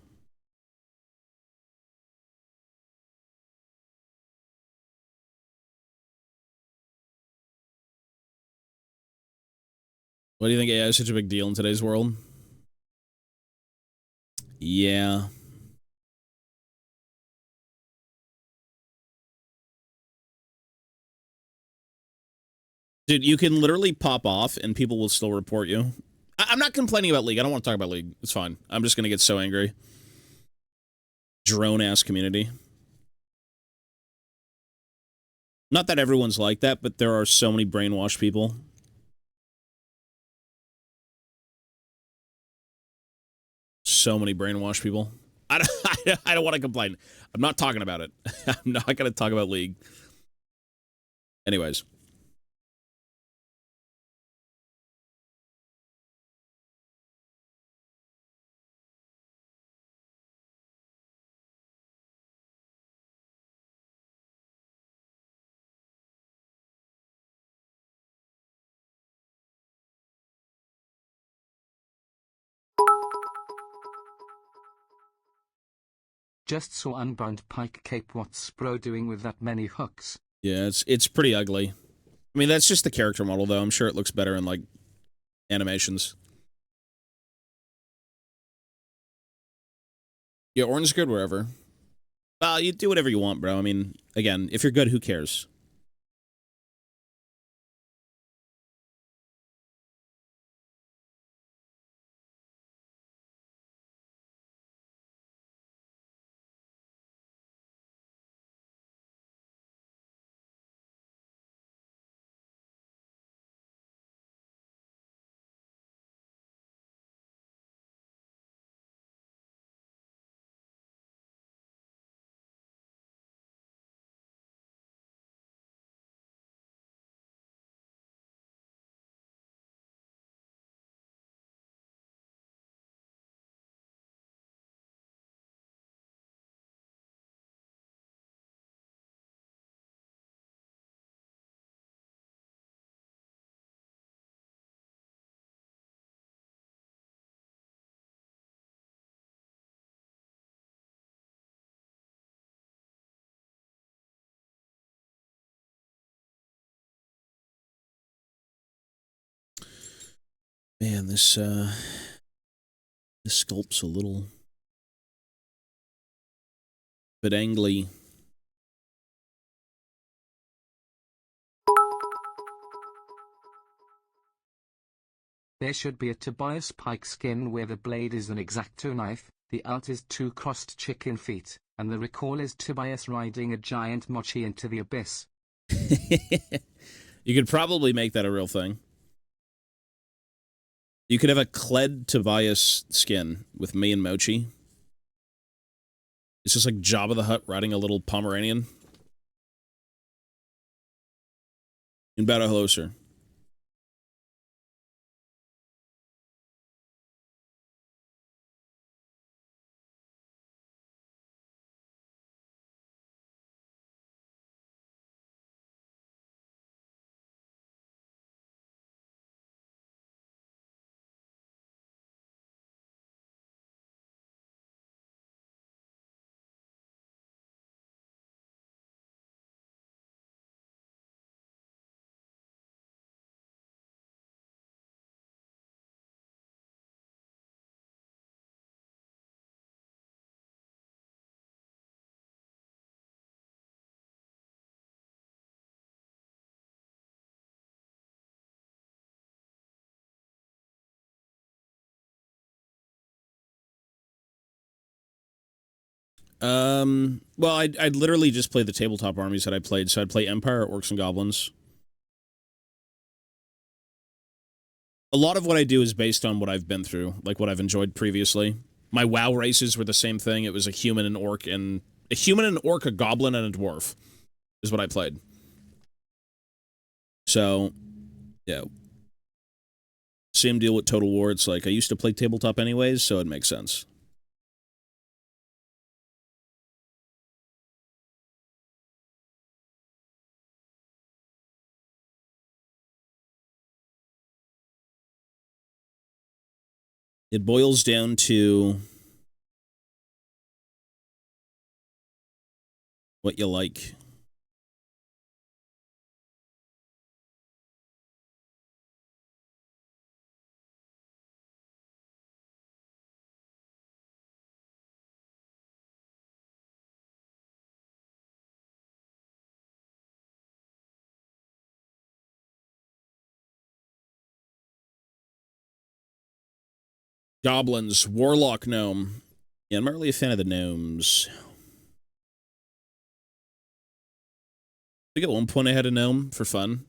Speaker 1: Why do you think AI is such a big deal in today's world? Yeah. Dude, you can literally pop off and people will still report you. I'm not complaining about League. I don't want to talk about League. It's fine. I'm just going to get so angry. Drone-ass community. Not that everyone's like that, but there are so many brainwashed people. So many brainwashed people. I don't want to complain. I'm not talking about it. I'm not going to talk about League. Anyways.
Speaker 2: Just saw unbound pike cape. What's bro doing with that many hooks?
Speaker 1: Yeah, it's pretty ugly. I mean, that's just the character model, though. I'm sure it looks better in, like, animations. Yeah, orange is good wherever. You do whatever you want, bro. I mean, again, if you're good, who cares? Man, this sculpt's a little bit angly.
Speaker 2: There should be a Tobias Pike skin where the blade is an X-Acto knife, the alt is 2 crossed chicken feet, and the recall is Tobias riding a giant mochi into the abyss.
Speaker 1: You could probably make that a real thing. You could have a Kled Tobias skin with me and Mochi. It's just like Jabba the Hutt riding a little Pomeranian. In battle, hello, sir. Well, I'd literally just play the tabletop armies that I played. So I'd play Empire, Orcs, and Goblins. A lot of what I do is based on what I've been through, like what I've enjoyed previously. My WoW races were the same thing. It was a human, an orc, and a goblin, and a dwarf is what I played. So, yeah. Same deal with Total War. It's like I used to play tabletop anyways, so it makes sense. It boils down to what you like. Goblins, Warlock Gnome. Yeah, I'm not really a fan of the gnomes. I think at one point I had a gnome for fun.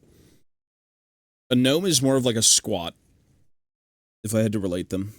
Speaker 1: A gnome is more of like a squat, if I had to relate them.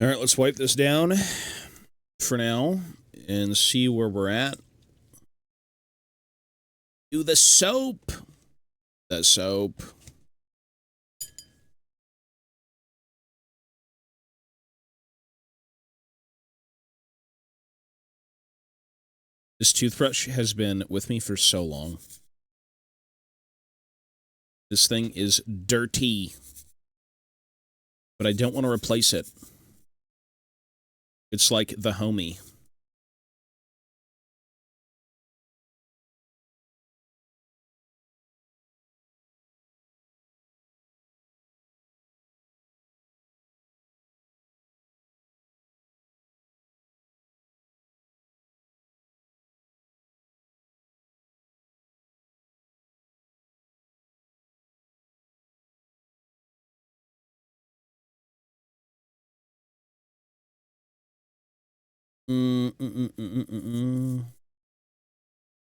Speaker 1: All right, let's wipe this down for now and see where we're at. Do the soap. The soap. This toothbrush has been with me for so long. This thing is dirty. But I don't want to replace it. It's like the homie.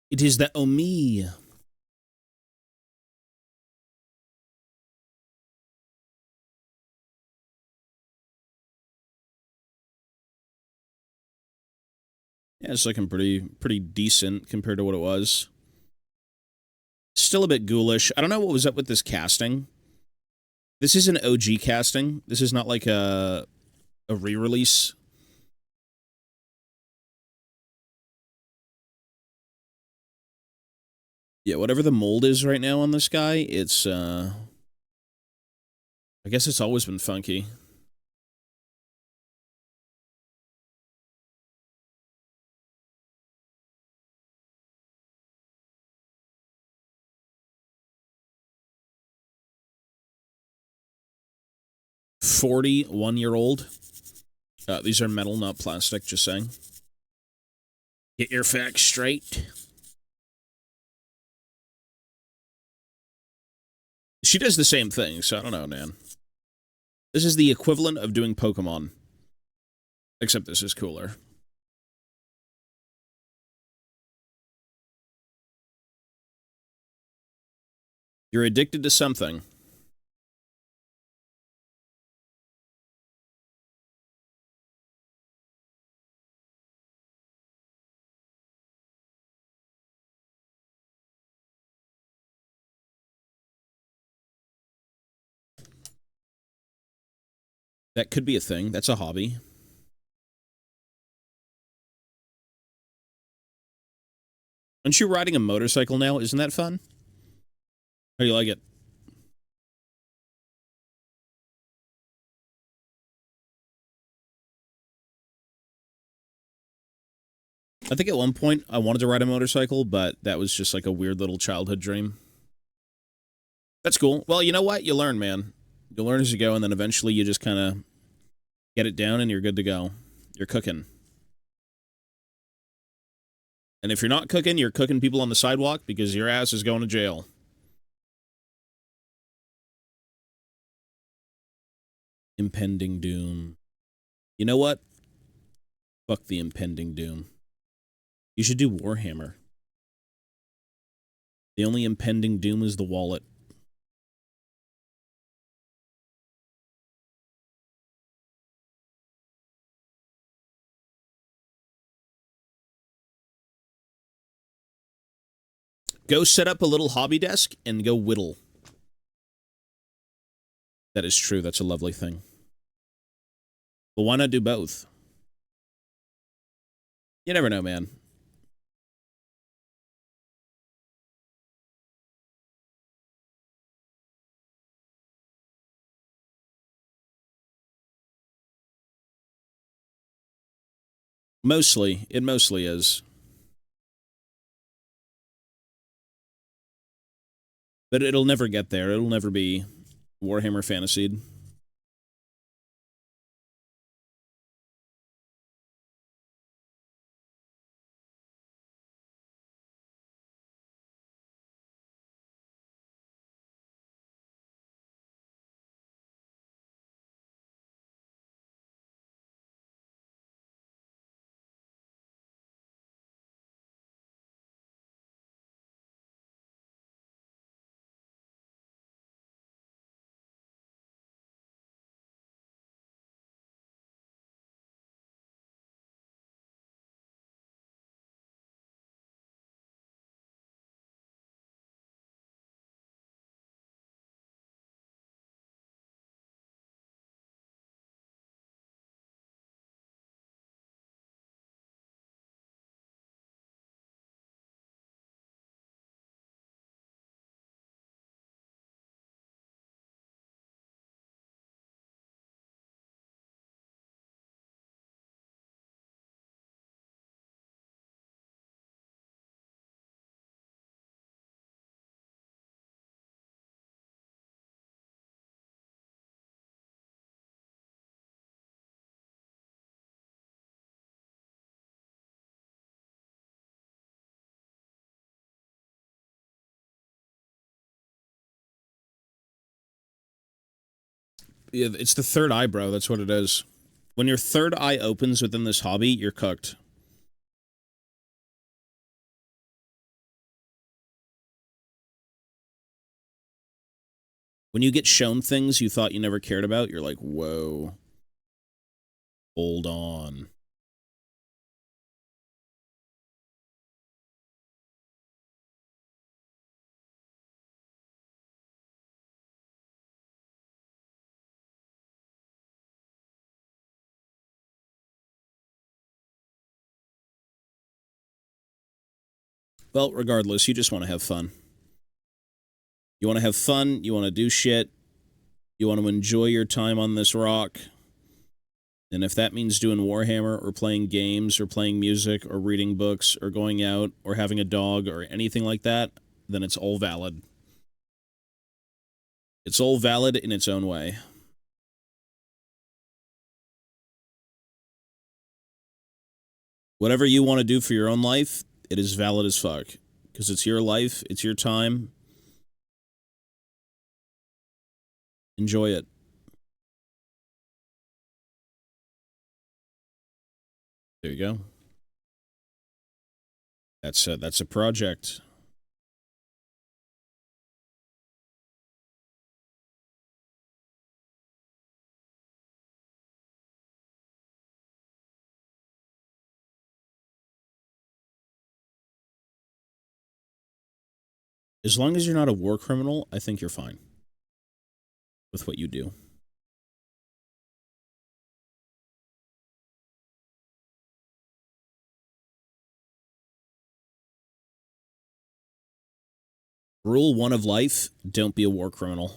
Speaker 1: It is the Omi. Yeah, it's looking pretty decent compared to what it was. Still a bit ghoulish. I don't know what was up with this casting. This is an OG casting. This is not like a re-release. Yeah, whatever the mold is right now on this guy, it's, I guess it's always been funky. $41-year-old. These are metal, not plastic, just saying. Get your facts straight. She does the same thing, so I don't know, man. This is the equivalent of doing Pokemon. Except this is cooler. You're addicted to something. That could be a thing. That's a hobby. Aren't you riding a motorcycle now? Isn't that fun? How do you like it? I think at one point I wanted to ride a motorcycle, but that was just like a weird little childhood dream. That's cool. Well, you know what? You learn, man. You learn as you go, and then eventually you just kind of get it down and you're good to go. You're cooking. And if you're not cooking, you're cooking people on the sidewalk because your ass is going to jail. Impending doom. You know what? Fuck the impending doom. You should do Warhammer. The only impending doom is the wallet. Go set up a little hobby desk and go whittle. That is true. That's a lovely thing. But why not do both? You never know, man. Mostly. It mostly is. But it'll never get there. It'll never be Warhammer Fantasied. Yeah, it's the third eye, bro. That's what it is. When your third eye opens within this hobby, you're cooked. When you get shown things you thought you never cared about, you're like, whoa. Hold on. Well, regardless, you just want to have fun. You want to have fun, you want to do shit, you want to enjoy your time on this rock. And if that means doing Warhammer or playing games or playing music or reading books or going out or having a dog or anything like that, then it's all valid. It's all valid in its own way. Whatever you want to do for your own life, it is valid as fuck. Because it's your life, it's your time. Enjoy it. There you go. That's a project. As long as you're not a war criminal, I think you're fine with what you do. Rule 1 of life, don't be a war criminal.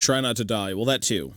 Speaker 1: Try not to die. Well, that too.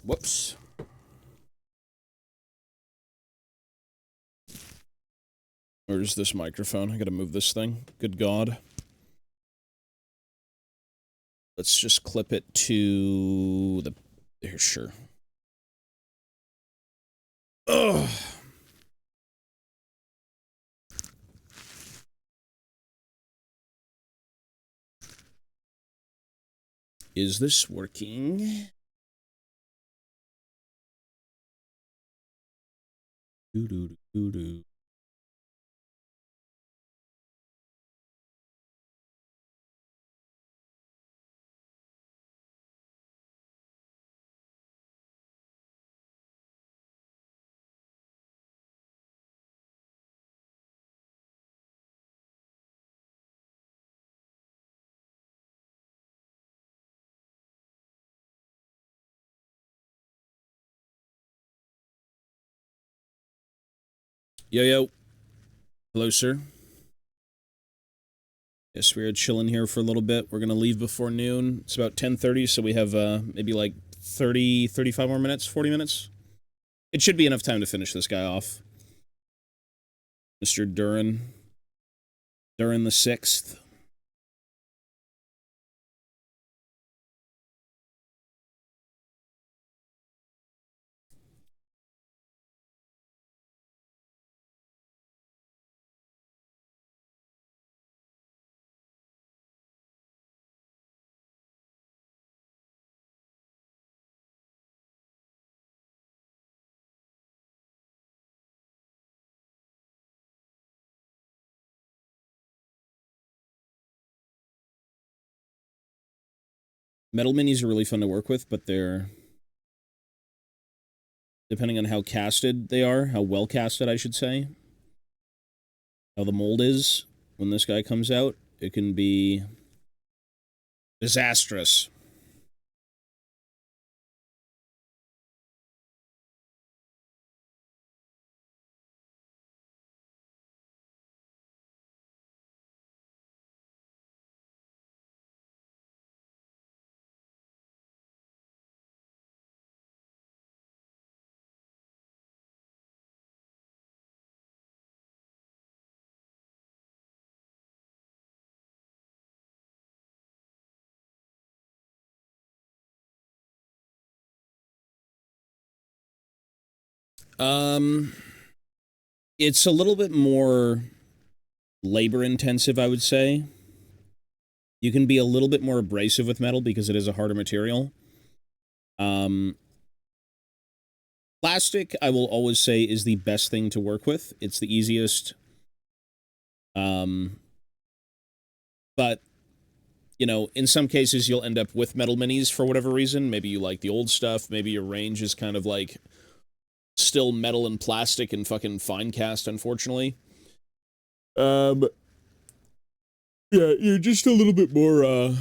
Speaker 1: Whoops. Where's this microphone? I gotta move this thing. Good God. Let's just clip it to the... There, sure. Ugh. Is this working? Doo-doo-doo-doo. Yo, yo. Hello, sir. Yes, we are chilling here for a little bit. We're going to leave before noon. It's about 10:30, so we have maybe like 30, 35 more minutes, 40 minutes. It should be enough time to finish this guy off. Mr. Duran. Duran the 6th. Metal minis are really fun to work with, but they're... depending on how casted they are, how well casted, I should say, how the mold is, when this guy comes out, it can be disastrous. It's a little bit more labor-intensive, I would say. You can be a little bit more abrasive with metal because it is a harder material. Plastic, I will always say, is the best thing to work with. It's the easiest. But, you know, in some cases, you'll end up with metal minis for whatever reason. Maybe you like the old stuff. Maybe your range is kind of like still metal and plastic and fucking fine cast, unfortunately. Yeah, you're just a little bit more,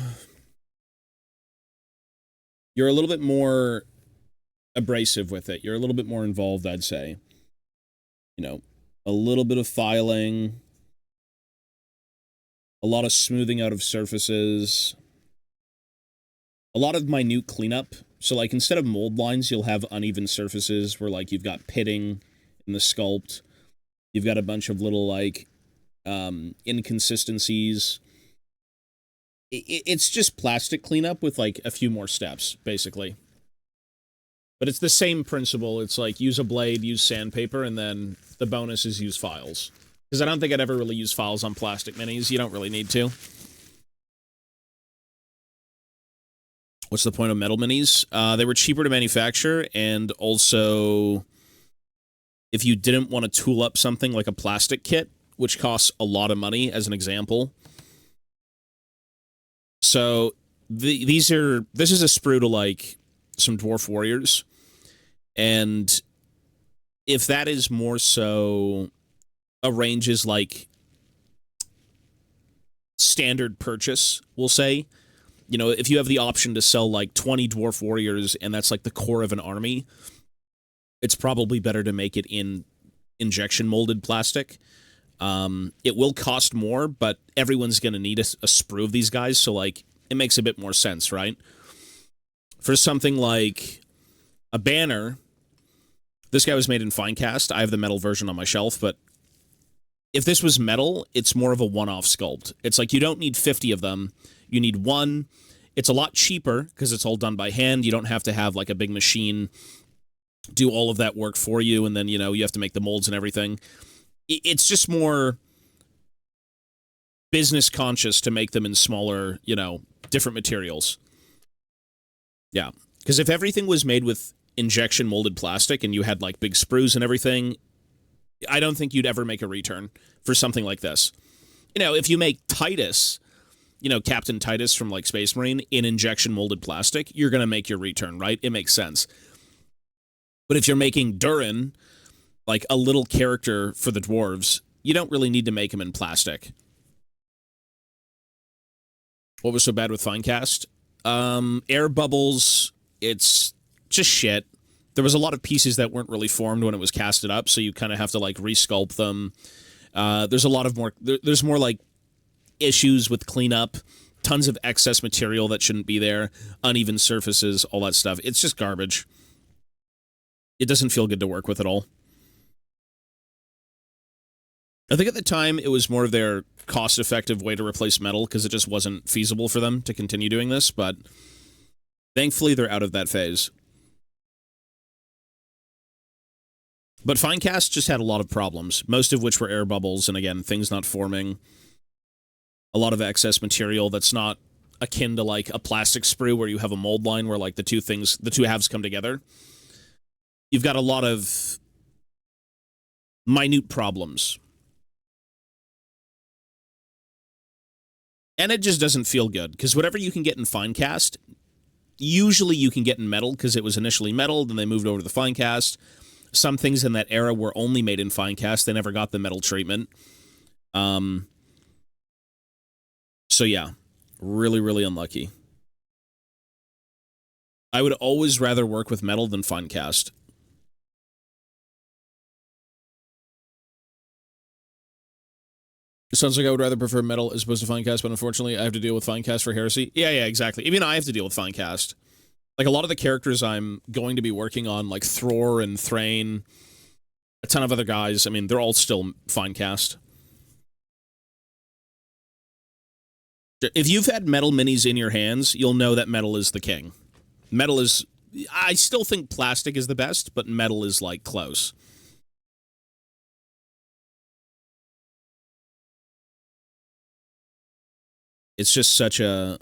Speaker 1: you're a little bit more abrasive with it. You're a little bit more involved, I'd say. You know, a little bit of filing, a lot of smoothing out of surfaces, a lot of minute cleanup. So, like, instead of mold lines, you'll have uneven surfaces where, like, you've got pitting in the sculpt. You've got a bunch of little, like, inconsistencies. It's just plastic cleanup with, like, a few more steps, basically. But it's the same principle. It's like, use a blade, use sandpaper, and then the bonus is use files. Because I don't think I'd ever really use files on plastic minis. You don't really need to. What's the point of metal minis? They were cheaper to manufacture, and also, if you didn't want to tool up something like a plastic kit, which costs a lot of money, as an example. So, this is a sprue to, like, some Dwarf Warriors, and if that is more so a range is, like, standard purchase, we'll say, you know, if you have the option to sell, like, 20 Dwarf Warriors and that's, like, the core of an army, it's probably better to make it in injection molded plastic. It will cost more, but everyone's going to need a sprue of these guys, so, like, it makes a bit more sense, right? For something like a banner, this guy was made in fine cast. I have the metal version on my shelf, but If this was metal, it's more of a one-off sculpt. It's like you don't need 50 of them. You need one. It's a lot cheaper because it's all done by hand. You don't have to have like a big machine do all of that work for you, and then, you know, you have to make the molds and everything. It's just more business conscious to make them in smaller, you know, different materials. Yeah. Because if everything was made with injection molded plastic and you had like big sprues and everything, I don't think you'd ever make a return for something like this. You know, if you make Titus, you know, Captain Titus from like Space Marine in injection molded plastic, you're going to make your return, right? It makes sense. But if you're making Durin, like a little character for the dwarves, you don't really need to make him in plastic. What was so bad with Finecast? Air bubbles, it's just shit. There was a lot of pieces that weren't really formed when it was casted up, so you kind of have to like resculpt them. There's a lot of there's more like issues with cleanup, tons of excess material that shouldn't be there, uneven surfaces, all that stuff. It's just garbage. It doesn't feel good to work with at all. I think at the time it was more of their cost-effective way to replace metal because it just wasn't feasible for them to continue doing this, but thankfully they're out of that phase. But Finecast just had a lot of problems, most of which were air bubbles, and again, things not forming. A lot of excess material that's not akin to like a plastic sprue where you have a mold line where like the two halves come together. You've got a lot of minute problems. And it just doesn't feel good, because whatever you can get in Finecast, usually you can get in metal, because it was initially metal, then they moved over to the Finecast. Some things in that era were only made in Finecast. They never got the metal treatment. So yeah, really, really unlucky. I would always rather work with metal than Finecast. It sounds like I would rather prefer metal as opposed to Finecast, but unfortunately I have to deal with Finecast for Heresy. Yeah, exactly. Even I have to deal with Finecast. Like, a lot of the characters I'm going to be working on, like Thror and Thrain, a ton of other guys, I mean, they're all still Finecast. If you've had metal minis in your hands, you'll know that metal is the king. Metal is... I still think plastic is the best, but metal is, like, close. It's just such a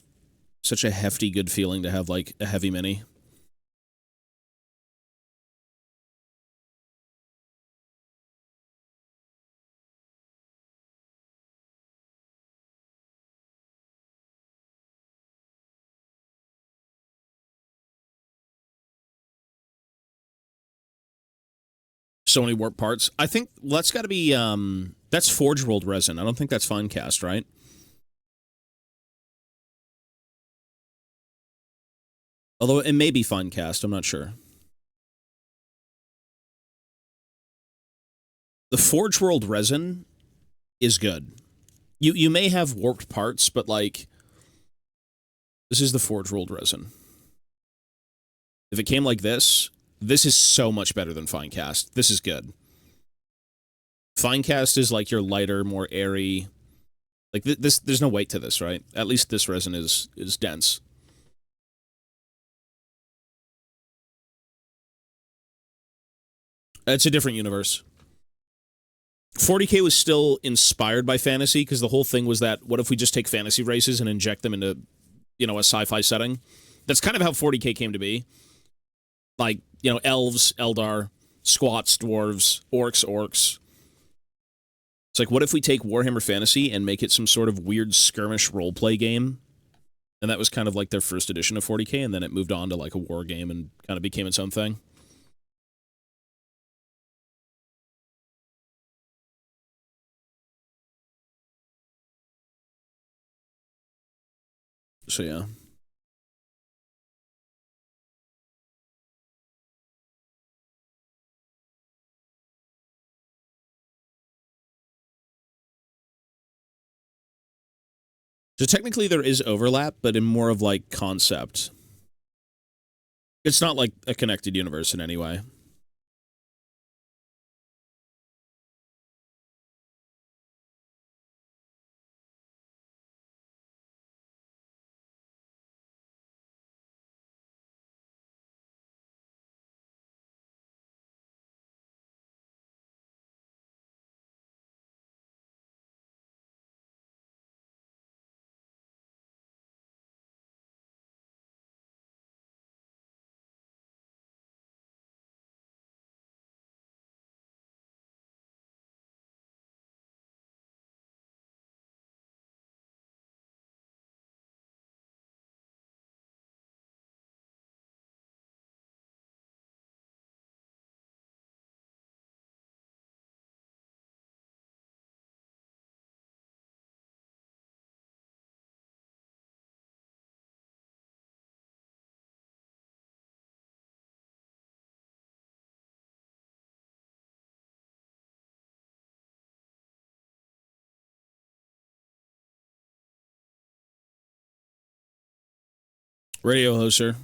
Speaker 1: hefty, good feeling to have, like, a heavy mini. So many warp parts. I think that's got to be, that's Forge World resin. I don't think that's Finecast, right? Although it may be Finecast, I'm not sure. The Forge World resin is good. You may have warped parts, but, like, this is the Forge World resin. If it came like this is so much better than Finecast. This is good. Finecast is like your lighter, more airy... Like, this, there's no weight to this, right? At least this resin is dense. It's a different universe. 40K was still inspired by fantasy, because the whole thing was that, what if we just take fantasy races and inject them into, you know, a sci-fi setting? That's kind of how 40K came to be. Like, you know, elves, Eldar, squats, dwarves, orcs. It's like, what if we take Warhammer Fantasy and make it some sort of weird skirmish roleplay game? And that was kind of like their first edition of 40K, and then it moved on to like a war game and kind of became its own thing. So yeah. So technically there is overlap, but in more of like concept. It's not like a connected universe in any way. Radio hoster.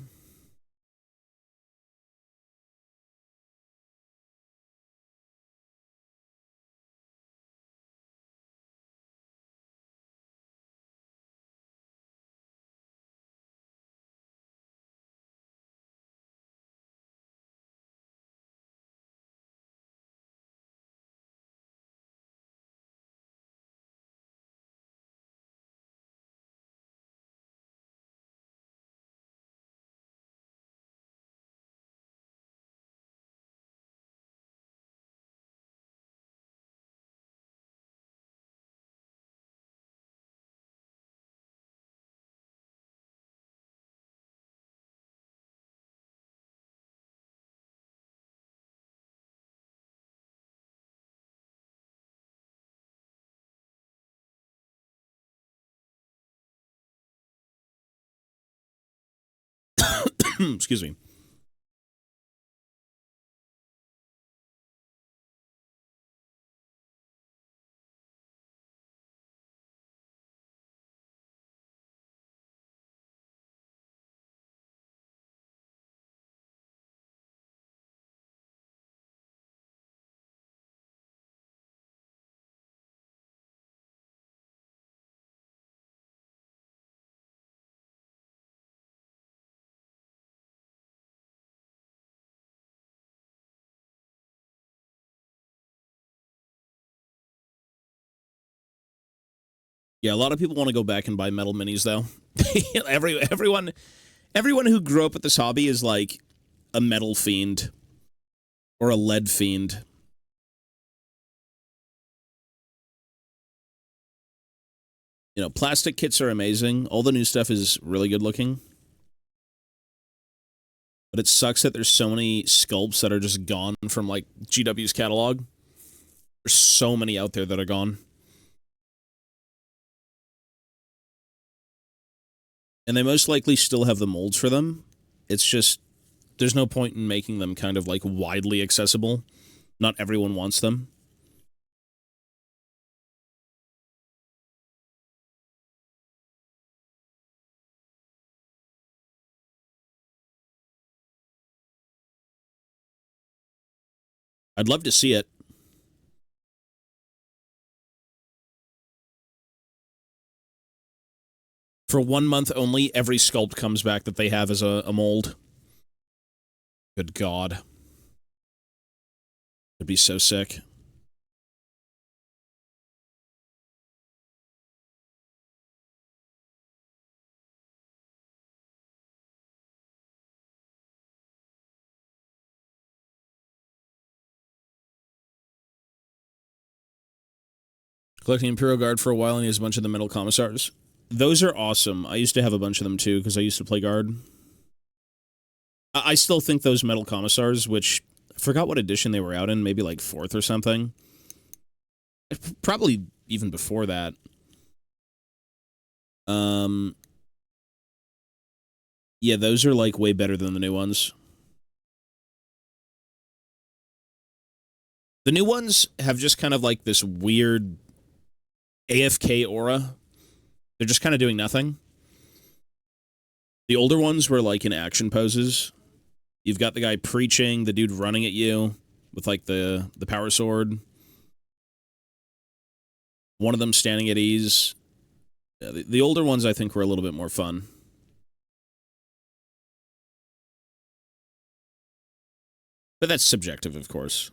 Speaker 1: Excuse me. Yeah, a lot of people want to go back and buy metal minis, though. Everyone who grew up with this hobby is like a metal fiend or a lead fiend. You know, plastic kits are amazing. All the new stuff is really good looking. But it sucks that there's so many sculpts that are just gone from, like, GW's catalog. There's so many out there that are gone. And they most likely still have the molds for them. It's just, there's no point in making them kind of, like, widely accessible. Not everyone wants them. I'd love to see it. For 1 month only, every sculpt comes back that they have as a mold. Good God. It'd be so sick. Collecting Imperial Guard for a while, and he has a bunch of the metal commissars. Those are awesome. I used to have a bunch of them too, because I used to play guard. I still think those metal commissars, which I forgot what edition they were out in, maybe like 4th or something. Probably even before that. Yeah, those are like way better than the new ones. The new ones have just kind of like this weird AFK aura. They're just kind of doing nothing. The older ones were like in action poses. You've got the guy preaching, the dude running at you with like the power sword. One of them standing at ease. Yeah, the older ones I think were a little bit more fun. But that's subjective, of course.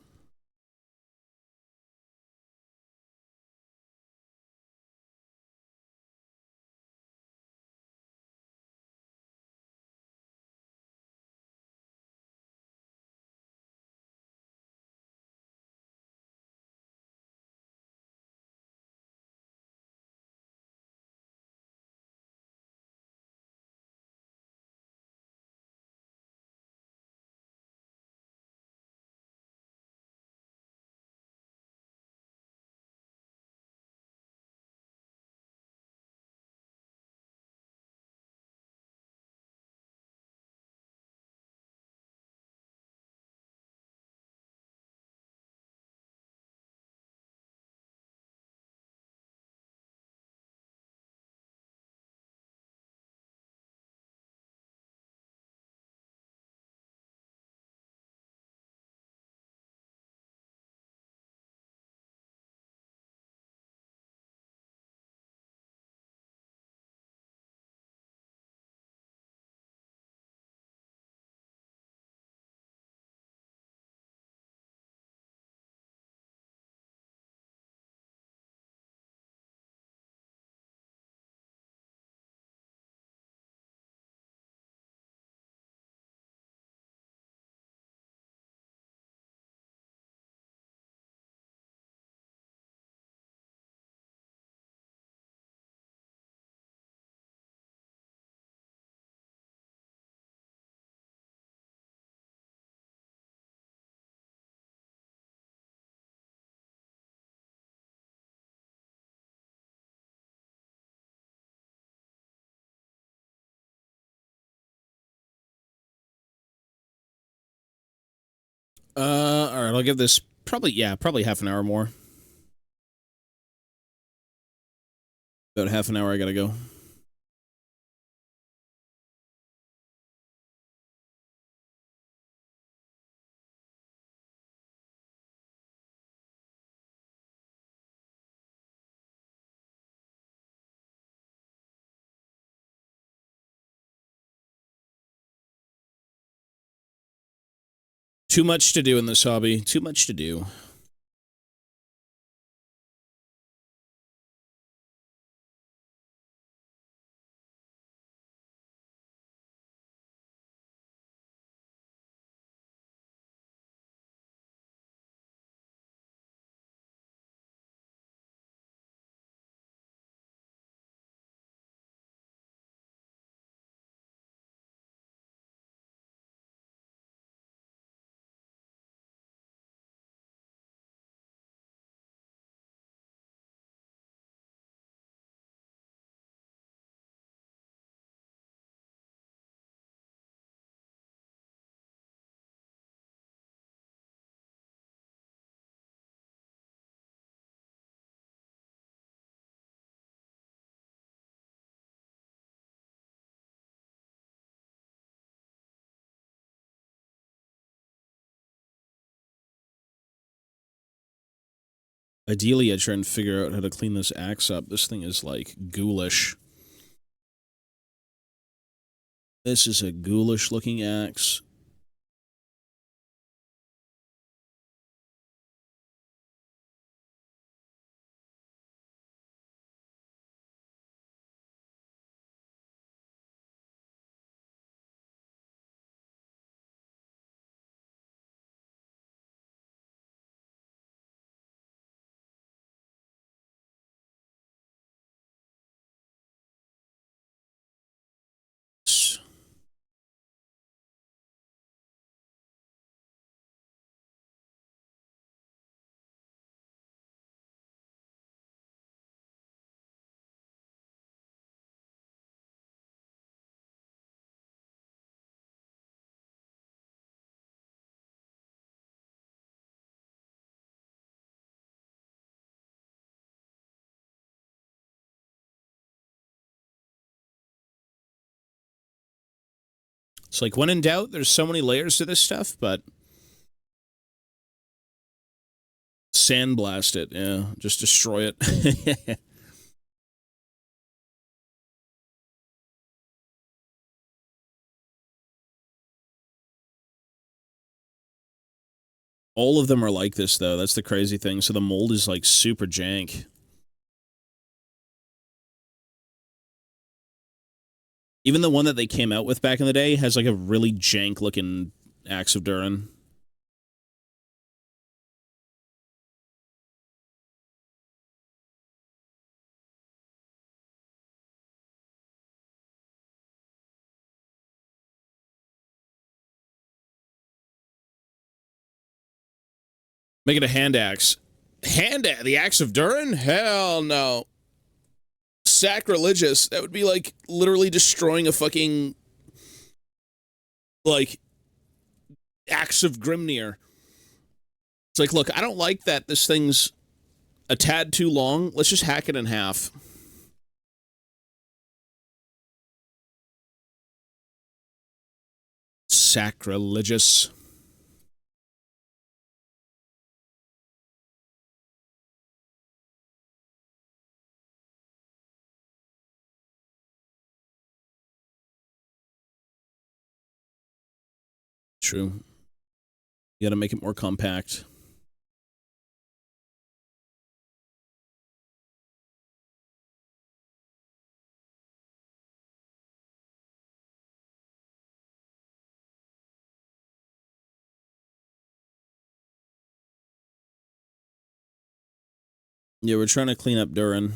Speaker 1: Alright, I'll give this probably half an hour more. About half an hour I gotta go. Too much to do in this hobby. Too much to do. Ideally, I try and figure out how to clean this axe up. This thing is, like, ghoulish. This is a ghoulish-looking axe. It's like, when in doubt, there's so many layers to this stuff, but... Sandblast it, yeah. Just destroy it. All of them are like this, though. That's the crazy thing. So the mold is, like, super jank. Even the one that they came out with back in the day has, like, a really jank-looking Axe of Durin. Make it a hand axe. The Axe of Durin? Hell no. Sacrilegious. That would be like literally destroying a fucking, like, Axe of Grimnir. It's like, look, I don't like that this thing's a tad too long. Let's just hack it in half. Sacrilegious. True. You gotta make it more compact. Yeah, we're trying to clean up Durin.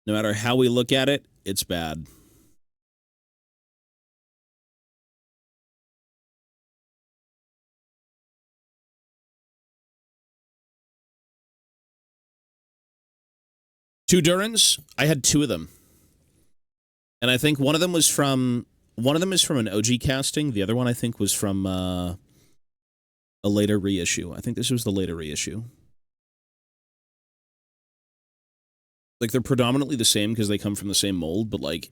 Speaker 1: No matter how we look at it, it's bad. Two Durins? I had two of them. And I think one of them was from One of them is from an OG casting. The other one, I think, was from a later reissue. I think this was the later reissue. Like, they're predominantly the same because they come from the same mold, but, like,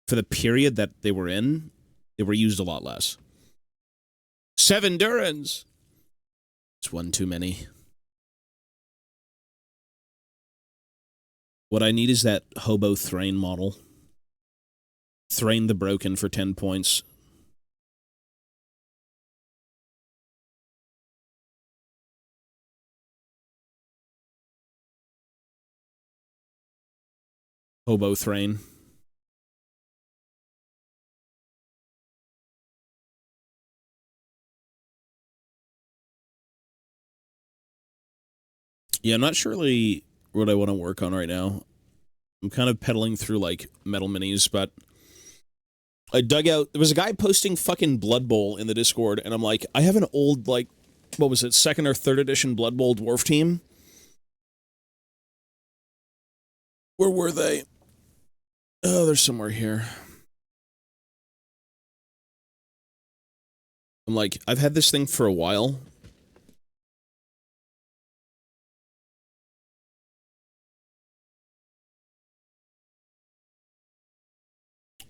Speaker 1: for the period that they were in, they were used a lot less. 7 Durans! It's one too many. What I need is that Hobo Thrain model. Thrain the Broken for 10 points. Hobo Thrain. Yeah, I'm not sure really what I want to work on right now. I'm kind of pedaling through, like, metal minis, but I dug out... There was a guy posting fucking Blood Bowl in the Discord, and I'm like, I have an old, like, what was it, 2nd or 3rd edition Blood Bowl Dwarf team? Where were they? Oh, they're somewhere here. I'm like, I've had this thing for a while.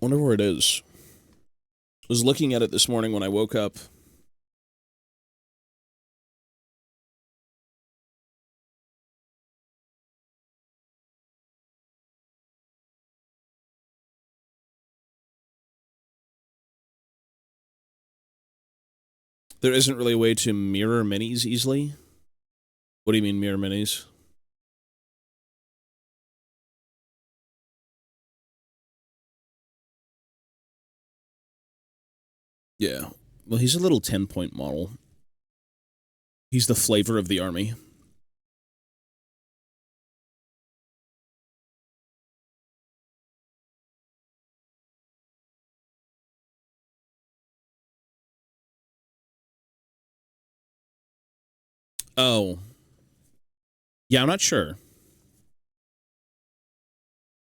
Speaker 1: Wonder where it is. I was looking at it this morning when I woke up. There isn't really a way to mirror minis easily. What do you mean mirror minis? Yeah. Well, he's a little 10-point model. He's the flavor of the army. Oh. Yeah, I'm not sure.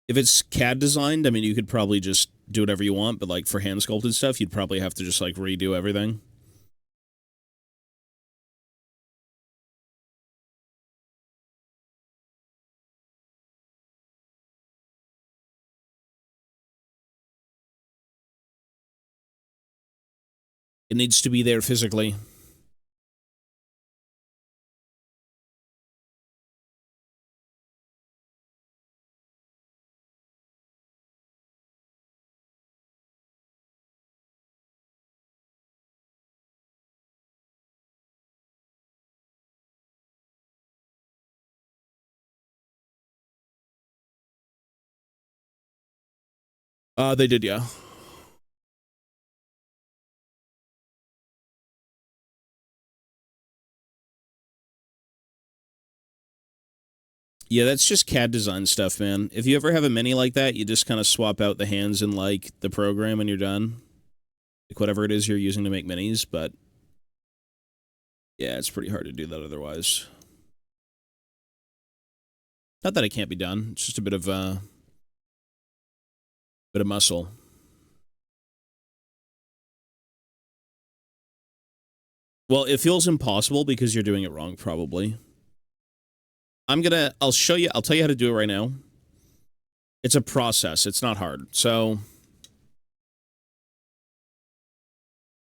Speaker 1: If it's CAD designed, I mean, you could probably just do whatever you want, but, like, for hand-sculpted stuff, you'd probably have to just, like, redo everything. It needs to be there physically. They did, yeah. Yeah, that's just CAD design stuff, man. If you ever have a mini like that, you just kind of swap out the hands in, like, the program and you're done. Like, whatever it is you're using to make minis, but... yeah, it's pretty hard to do that otherwise. Not that it can't be done. It's just a bit of muscle. Well, it feels impossible because you're doing it wrong, probably. I'll show you, I'll tell you how to do it right now. It's a process. It's not hard. So,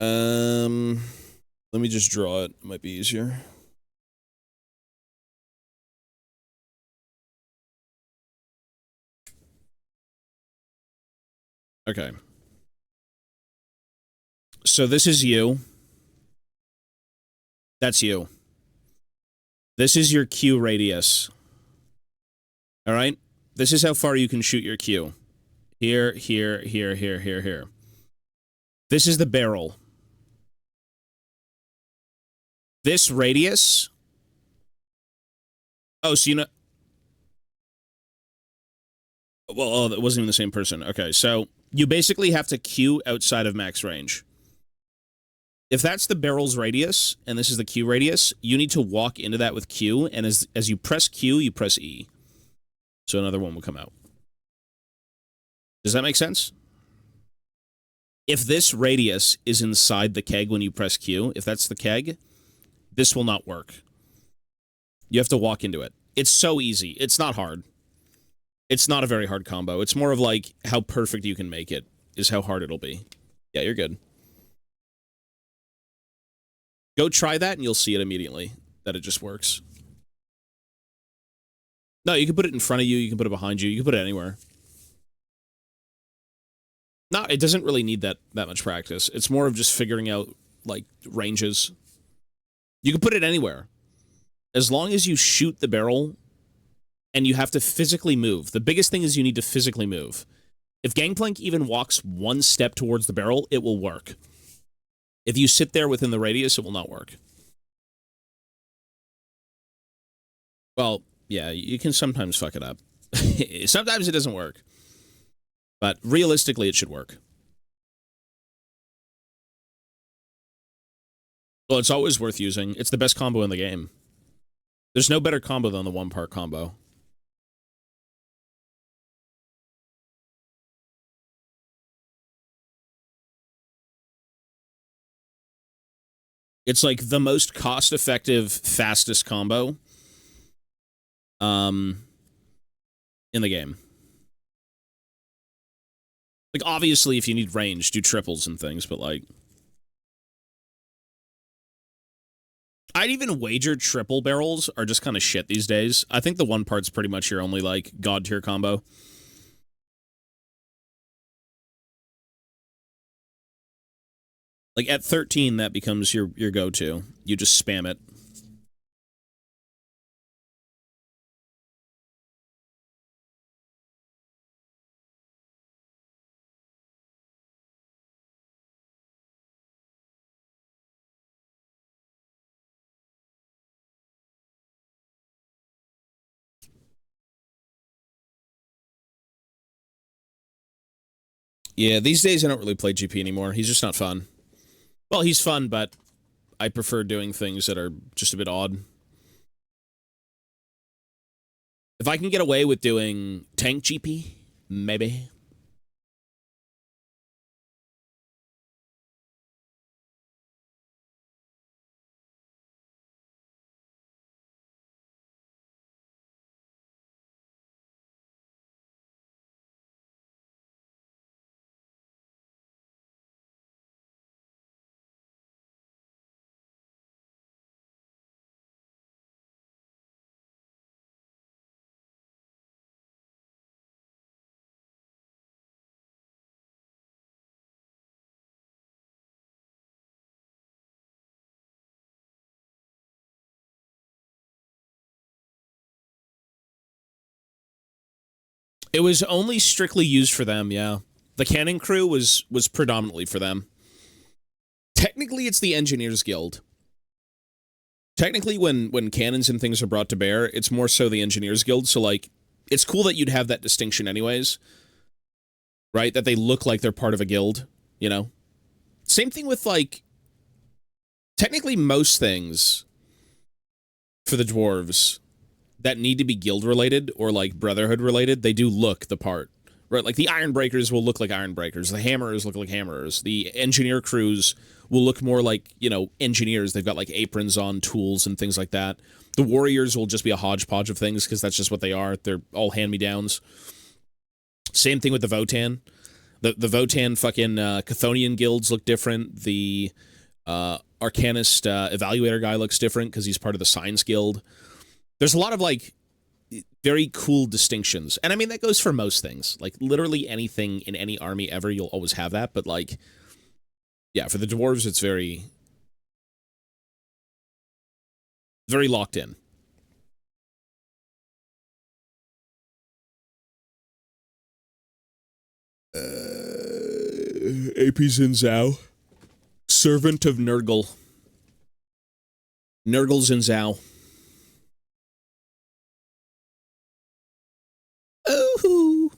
Speaker 1: let me just draw it. It might be easier. Okay. So this is you. That's you. This is your Q radius. All right? This is how far you can shoot your Q. Here, here, here, here, here, here. This is the barrel. This radius... oh, so you know... well, oh, that wasn't even the same person. Okay, so you basically have to Q outside of max range. If that's the barrel's radius, and this is the Q radius, you need to walk into that with Q, and as you press Q, you press E. So another one will come out. Does that make sense? If this radius is inside the keg when you press Q, if that's the keg, this will not work. You have to walk into it. It's so easy. It's not hard. It's not a very hard combo. It's more of like how perfect you can make it is how hard it'll be. Yeah, you're good. Go try that and you'll see it immediately, that it just works. No, you can put it in front of you, you can put it behind you, you can put it anywhere. No, it doesn't really need that much practice. It's more of just figuring out, like, ranges. You can put it anywhere. As long as you shoot the barrel and you have to physically move. The biggest thing is you need to physically move. If Gangplank even walks one step towards the barrel, it will work. If you sit there within the radius, it will not work. Well, yeah, you can sometimes fuck it up. Sometimes it doesn't work. But realistically, it should work. Well, it's always worth using. It's the best combo in the game. There's no better combo than the one-part combo. It's like the most cost-effective, fastest combo in the game. Like, obviously, if you need range, do triples and things, but, like... I'd even wager triple barrels are just kind of shit these days. I think the one part's pretty much your only, like, god-tier combo. Like, at 13, that becomes your go-to. You just spam it. Yeah, these days I don't really play GP anymore. He's just not fun. Well, he's fun, but I prefer doing things that are just a bit odd. If I can get away with doing tank GP, maybe. It was only strictly used for them, yeah. The Cannon Crew was predominantly for them. Technically, it's the Engineers Guild. Technically, when cannons and things are brought to bear, it's more so the Engineers Guild, so, like, it's cool that you'd have that distinction anyways. Right? That they look like they're part of a guild, you know? Same thing with, like, technically most things for the dwarves that need to be guild-related or, like, brotherhood-related, they do look the part. Right? Like, the Ironbreakers will look like Ironbreakers. The Hammerers look like Hammerers. The Engineer crews will look more like, you know, engineers. They've got, like, aprons on, tools, and things like that. The Warriors will just be a hodgepodge of things, because that's just what they are. They're all hand-me-downs. Same thing with the Votan. The Votan fucking Chthonian guilds look different. The Arcanist Evaluator guy looks different, because he's part of the Science Guild. There's a lot of, like, very cool distinctions. And I mean, that goes for most things. Like, literally anything in any army ever, you'll always have that. But, like, yeah, for the dwarves, it's very, very locked in. AP Zinzao. Servant of Nurgle. Nurgle Zinzao. Oh.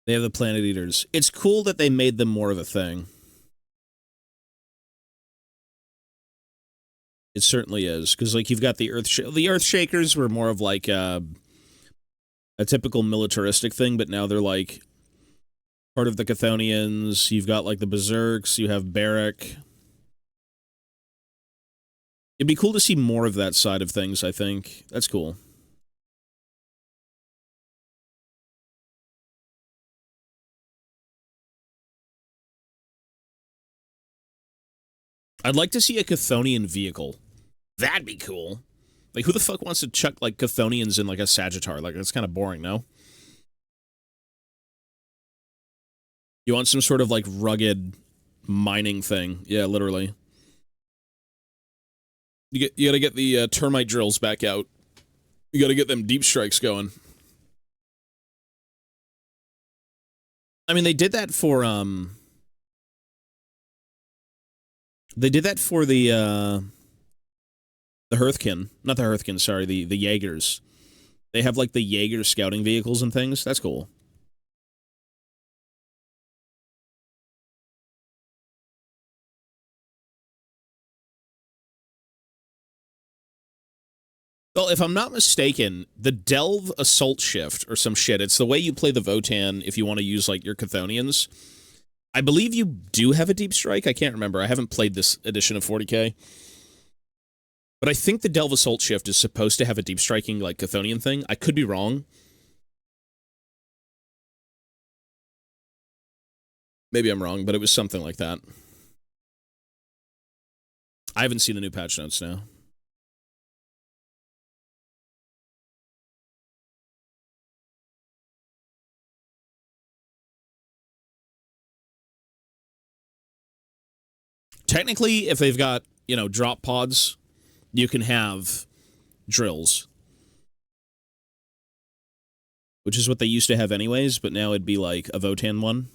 Speaker 1: They have the Planet Eaters. It's cool that they made them more of a thing. It certainly is, because like you've got the Earth Shakers were more of like a typical militaristic thing, but now they're like part of the Chthonians. You've got like the Berserks. You have Barrack. It'd be cool to see more of that side of things. I think that's cool. I'd like to see a Chthonian vehicle. That'd be cool. Like, who the fuck wants to chuck, like, Chthonians in, like, a Sagittar? Like, that's kind of boring, no? You want some sort of, like, rugged mining thing. Yeah, literally. You gotta get the termite drills back out. You gotta get them deep strikes going. I mean, they did that for, They did that for the Hearthkin. Not the Hearthkin, sorry, the Jaegers. They have, like, the Jaeger scouting vehicles and things. That's cool. Well, if I'm not mistaken, the Delve Assault Shift or some shit, it's the way you play the Votan if you want to use, like, your Chthonians. I believe you do have a Deep Strike. I can't remember. I haven't played this edition of 40k. But I think the Delve Assault Shift is supposed to have a Deep Striking, like, Chthonian thing. I could be wrong. Maybe I'm wrong, but it was something like that. I haven't seen the new patch notes now. Technically, if they've got, you know, drop pods, you can have drills. Which is what they used to have anyways, but now it'd be like a Votan one.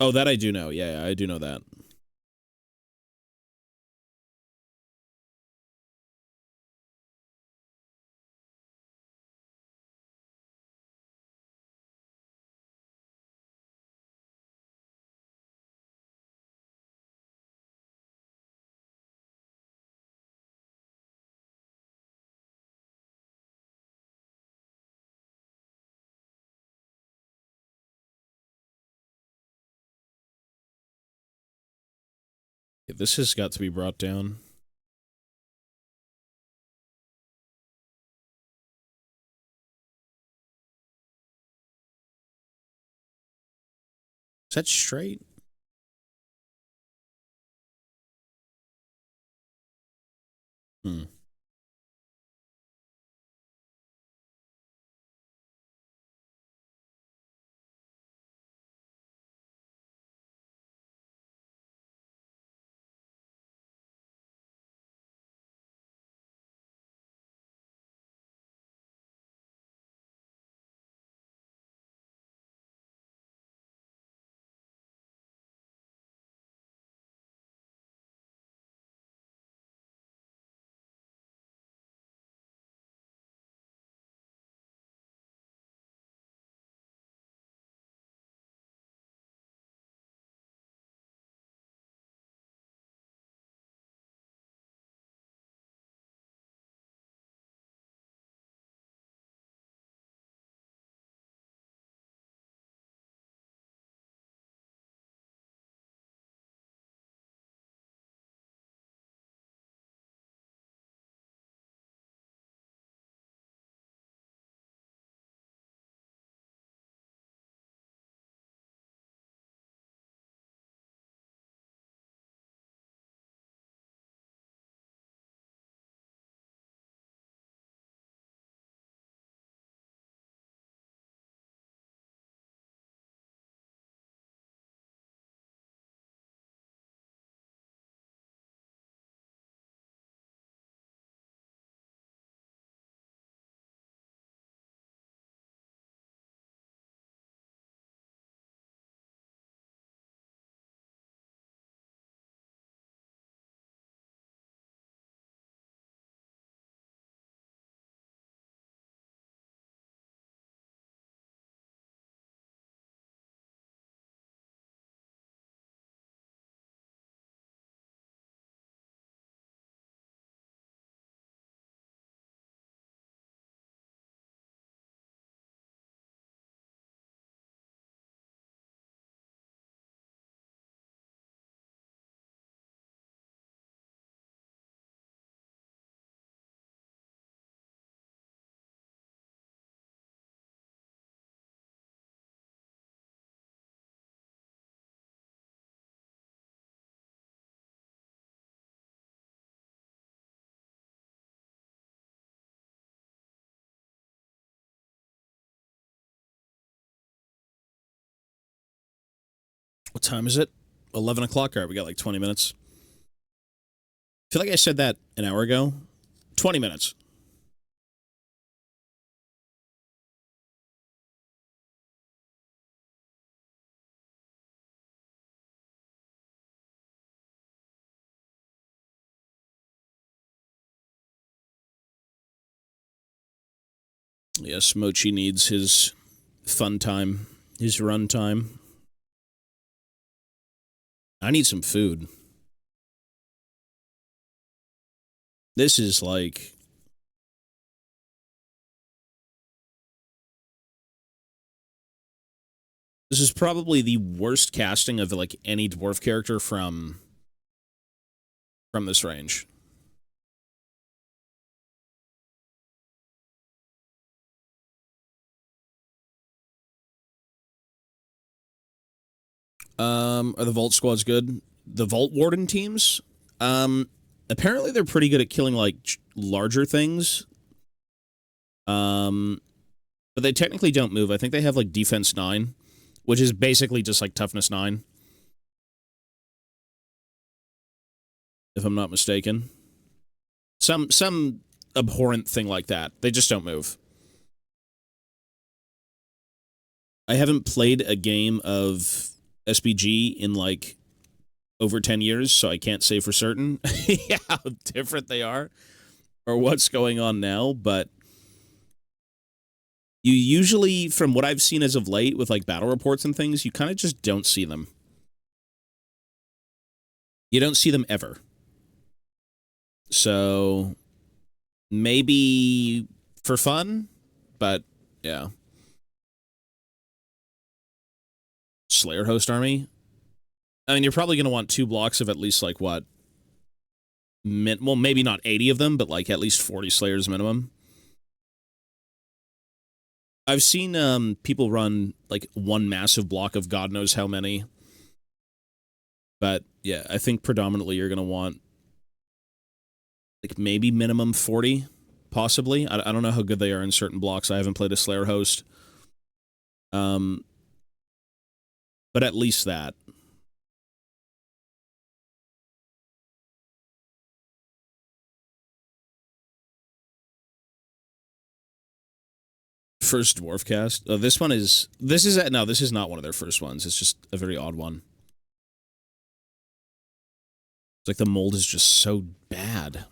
Speaker 1: Oh, that I do know. Yeah, I do know that. This has got to be brought down. Is that straight? Hmm. What time is it? 11 o'clock? All right, we got like 20 minutes. I feel like I said that an hour ago. 20 minutes. Yes, Mochi needs his fun time, his run time. I need some food. This is like... This is probably the worst casting of like any dwarf character from this range. Are the Vault squads good? The Vault Warden teams? Apparently they're pretty good at killing, like, larger things. But they technically don't move. I think they have, like, Defense 9, which is basically just, like, Toughness 9. If I'm not mistaken. Some abhorrent thing like that. They just don't move. I haven't played a game of SBG in, like, over 10 years, so I can't say for certain how different they are or what's going on now, but you usually, from what I've seen as of late with, like, battle reports and things, you kind of just don't see them. You don't see them ever. So, maybe for fun, but, yeah. Slayer host army? I mean, you're probably going to want 2 blocks of at least, like, what? Well, maybe not 80 of them, but, like, at least 40 Slayers minimum. I've seen people run, like, one massive block of God knows how many. But, yeah, I think predominantly you're going to want, like, maybe minimum 40, possibly. I don't know how good they are in certain blocks. I haven't played a Slayer host. But at least that. First dwarf cast. Oh, this is not one of their first ones. It's just a very odd one. It's like the mold is just so bad.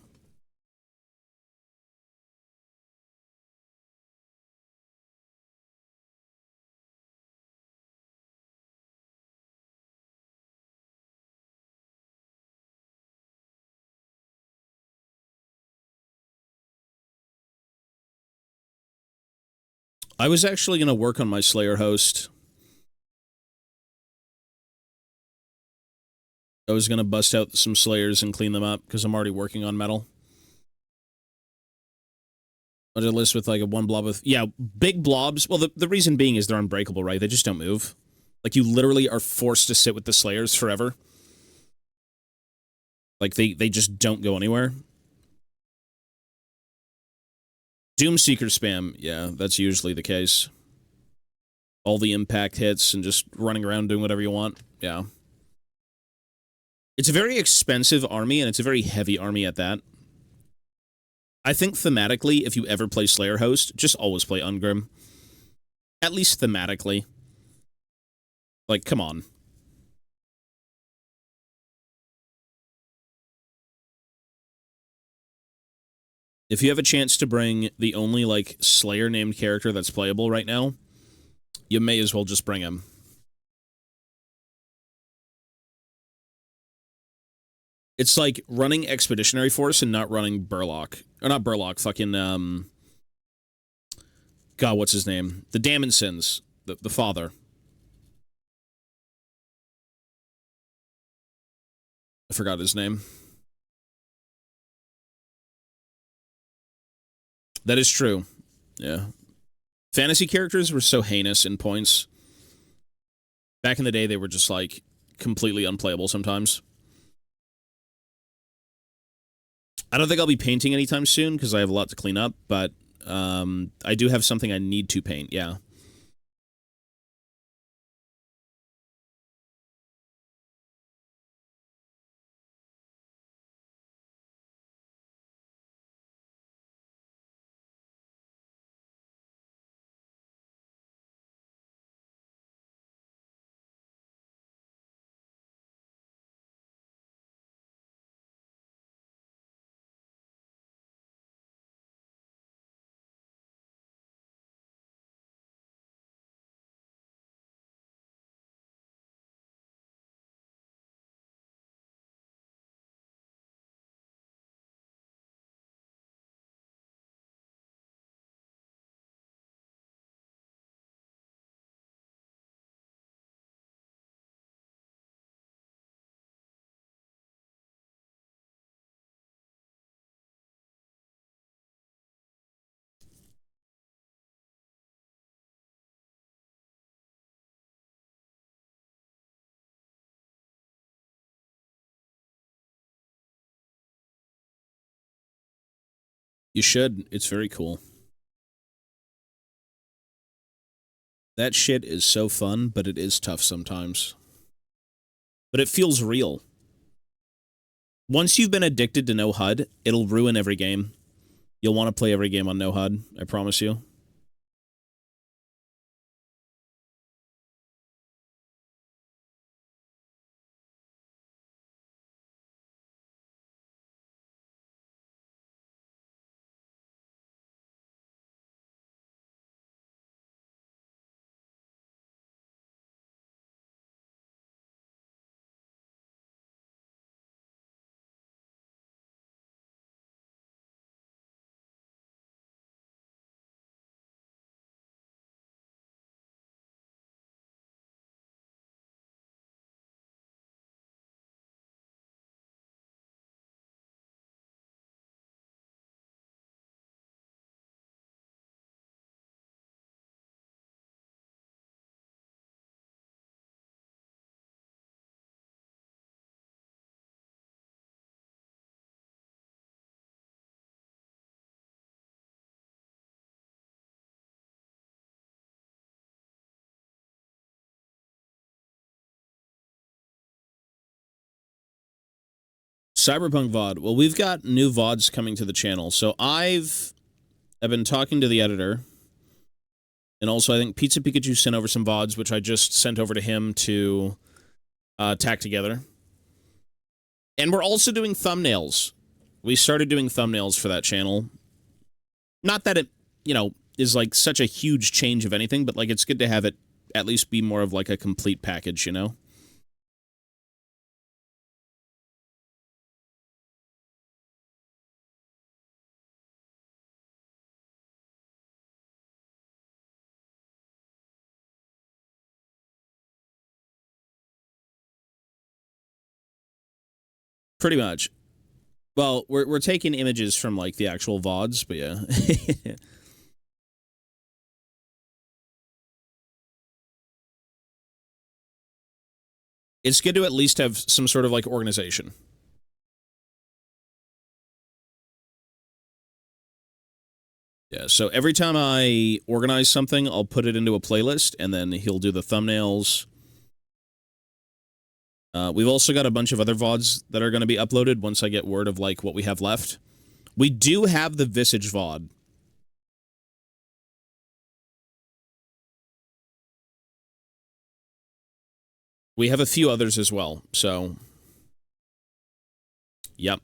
Speaker 1: I was actually going to work on my Slayer host. I was going to bust out some Slayers and clean them up, because I'm already working on metal. I did a list with, like, a 1 blob with... Yeah, big blobs. Well, the reason being is they're unbreakable, right? They just don't move. Like, you literally are forced to sit with the Slayers forever. Like, they just don't go anywhere. Doomseeker spam. Yeah, that's usually the case. All the impact hits and just running around doing whatever you want. Yeah. It's a very expensive army, and it's a very heavy army at that. I think thematically, if you ever play Slayer Host, just always play Ungrim. At least thematically. Like, come on. If you have a chance to bring the only, like, Slayer-named character that's playable right now, you may as well just bring him. It's like running Expeditionary Force and not running Burlock. Or not Burlock, fucking, God, what's his name? The Damonsons. The father. I forgot his name. That is true. Yeah. Fantasy characters were so heinous in points. Back in the day, they were just, like, completely unplayable sometimes. I don't think I'll be painting anytime soon, because I have a lot to clean up, but I do have something I need to paint, yeah. You should. It's very cool. That shit is so fun, but it is tough sometimes. But it feels real. Once you've been addicted to no HUD, it'll ruin every game. You'll want to play every game on no HUD, I promise you. Cyberpunk VOD. Well, we've got new VODs coming to the channel. So I've been talking to the editor. And also, I think Pizza Pikachu sent over some VODs, which I just sent over to him to tack together. And we're also doing thumbnails. We started doing thumbnails for that channel. Not that it, you know, is like such a huge change of anything, but like it's good to have it at least be more of like a complete package, you know? Pretty much. Well, we're taking images from like the actual VODs, but yeah. It's good to at least have some sort of like organization. Yeah, so every time I organize something, I'll put it into a playlist, and then he'll do the thumbnails. We've also got a bunch of other VODs that are going to be uploaded once I get word of, like, what we have left. We do have the Visage VOD. We have a few others as well, so... Yep.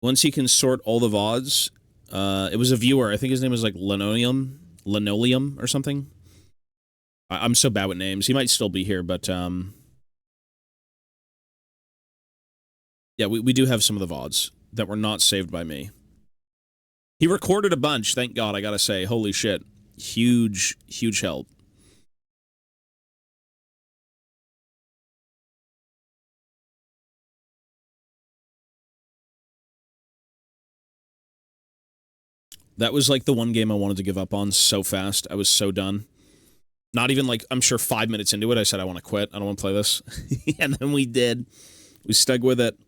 Speaker 1: Once he can sort all the VODs, it was a viewer, I think his name was, like, Linoleum or something. I'm so bad with names. He might still be here, but, yeah, we do have some of the VODs that were not saved by me. He recorded a bunch, thank God, I gotta say. Holy shit. Huge, huge help. That was like the one game I wanted to give up on so fast. I was so done. Not even like, I'm sure 5 minutes into it, I said, I want to quit. I don't want to play this. And then we did. We stuck with it.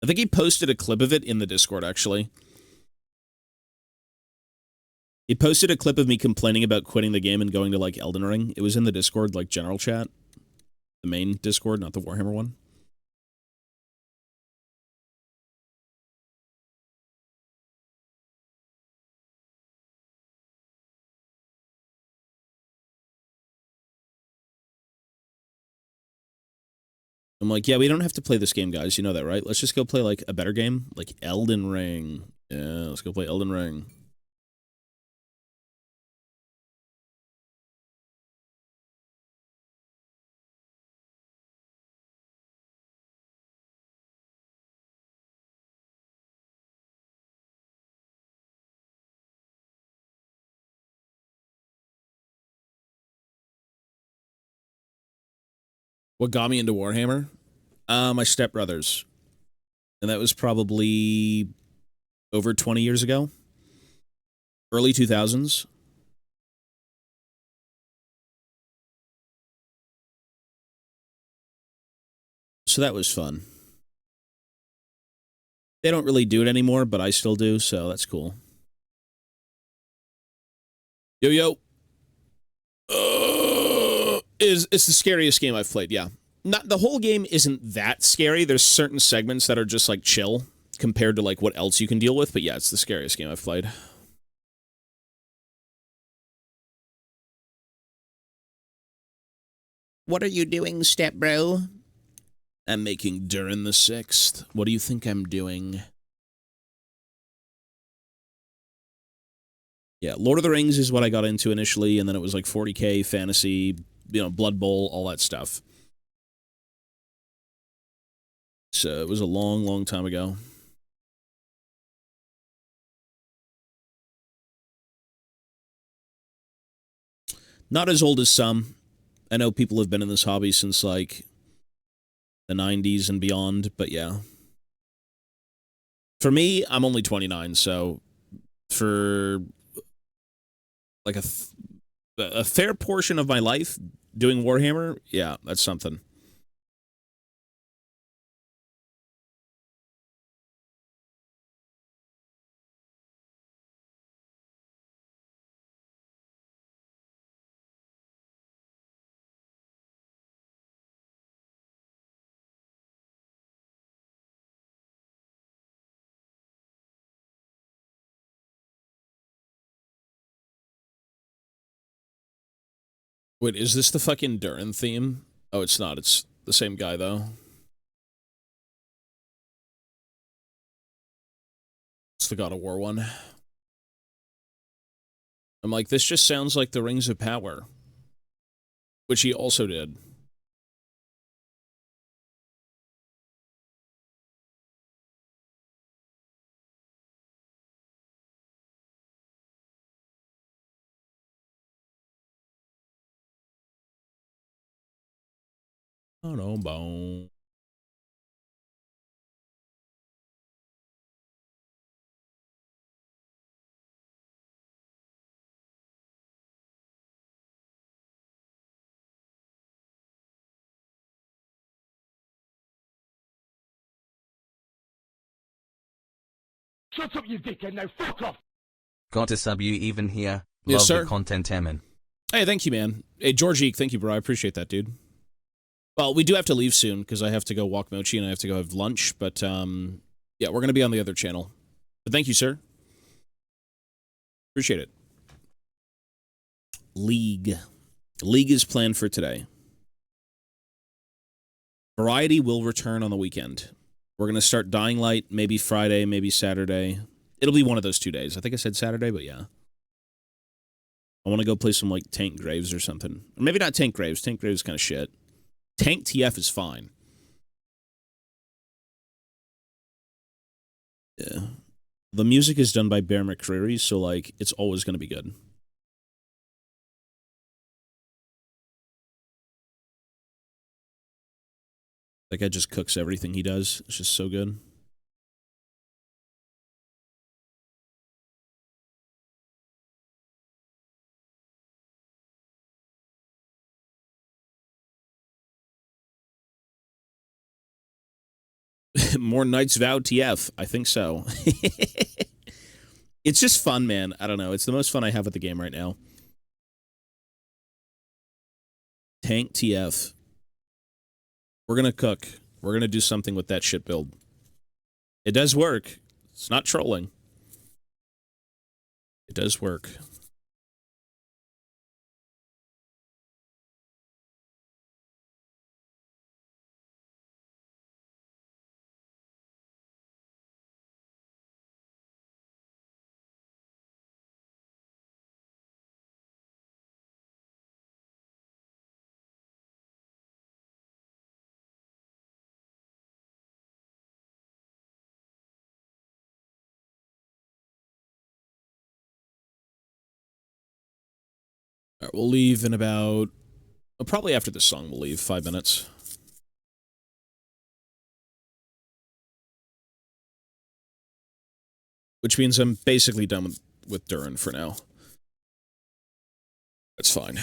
Speaker 1: I think he posted a clip of it in the Discord, actually. He posted a clip of me complaining about quitting the game and going to, like, Elden Ring. It was in the Discord, like, general chat. The main Discord, not the Warhammer one. I'm like, yeah, we don't have to play this game, guys. You know that, right? Let's just go play, like, a better game. Like, Elden Ring. Yeah, let's go play Elden Ring. What got me into Warhammer? My stepbrothers. And that was probably over 20 years ago. Early 2000s. So that was fun. They don't really do it anymore, but I still do, so that's cool. Yo, yo. It's the scariest game I've played, yeah. Not the whole game isn't that scary. There's certain segments that are just like chill compared to like what else you can deal with, but yeah, it's the scariest game I've played. What are you doing, step bro? I'm making Durin the Sixth. What do you think I'm doing? Yeah, Lord of the Rings is what I got into initially, and then it was like 40k, fantasy, you know, Blood Bowl, all that stuff. So it was a long, long time ago. Not as old as some. I know people have been in this hobby since like the 90s and beyond, but yeah. For me, I'm only 29, so for like a fair portion of my life doing Warhammer, yeah, that's something. Wait, is this the fucking Durin theme? Oh, it's not. It's the same guy, though. It's the God of War one. I'm like, this just sounds like the Rings of Power, which he also did. Oh no, bone.
Speaker 3: Shut up, you dickhead, now fuck off!
Speaker 4: Got a sub you even here.
Speaker 1: Yes,
Speaker 4: Love
Speaker 1: sir.
Speaker 4: the content, Emin.
Speaker 1: Hey, thank you, man. Hey, George Eek, thank you, bro. I appreciate that, dude. Well, we do have to leave soon because I have to go walk Mochi and I have to go have lunch, but yeah, we're going to be on the other channel. But thank you, sir. Appreciate it. League. League is planned for today. Variety will return on the weekend. We're going to start Dying Light maybe Friday, maybe Saturday. It'll be one of those 2 days. I think I said Saturday, but yeah. I want to go play some, like, Tank Graves or something. Or maybe not Tank Graves. Tank Graves is kind of shit. Tank TF is fine. Yeah. The music is done by Bear McCreary, so, like, it's always going to be good. That guy just cooks everything he does. It's just so good. More Knights Vow TF. I think so. It's just fun, man. I don't know. It's the most fun I have with the game right now. Tank TF. We're going to cook. We're going to do something with that shit build. It does work. It's not trolling. It does work. All right, we'll leave in about... probably after this song we'll leave. 5 minutes. which means I'm basically done with Durin for now. That's fine.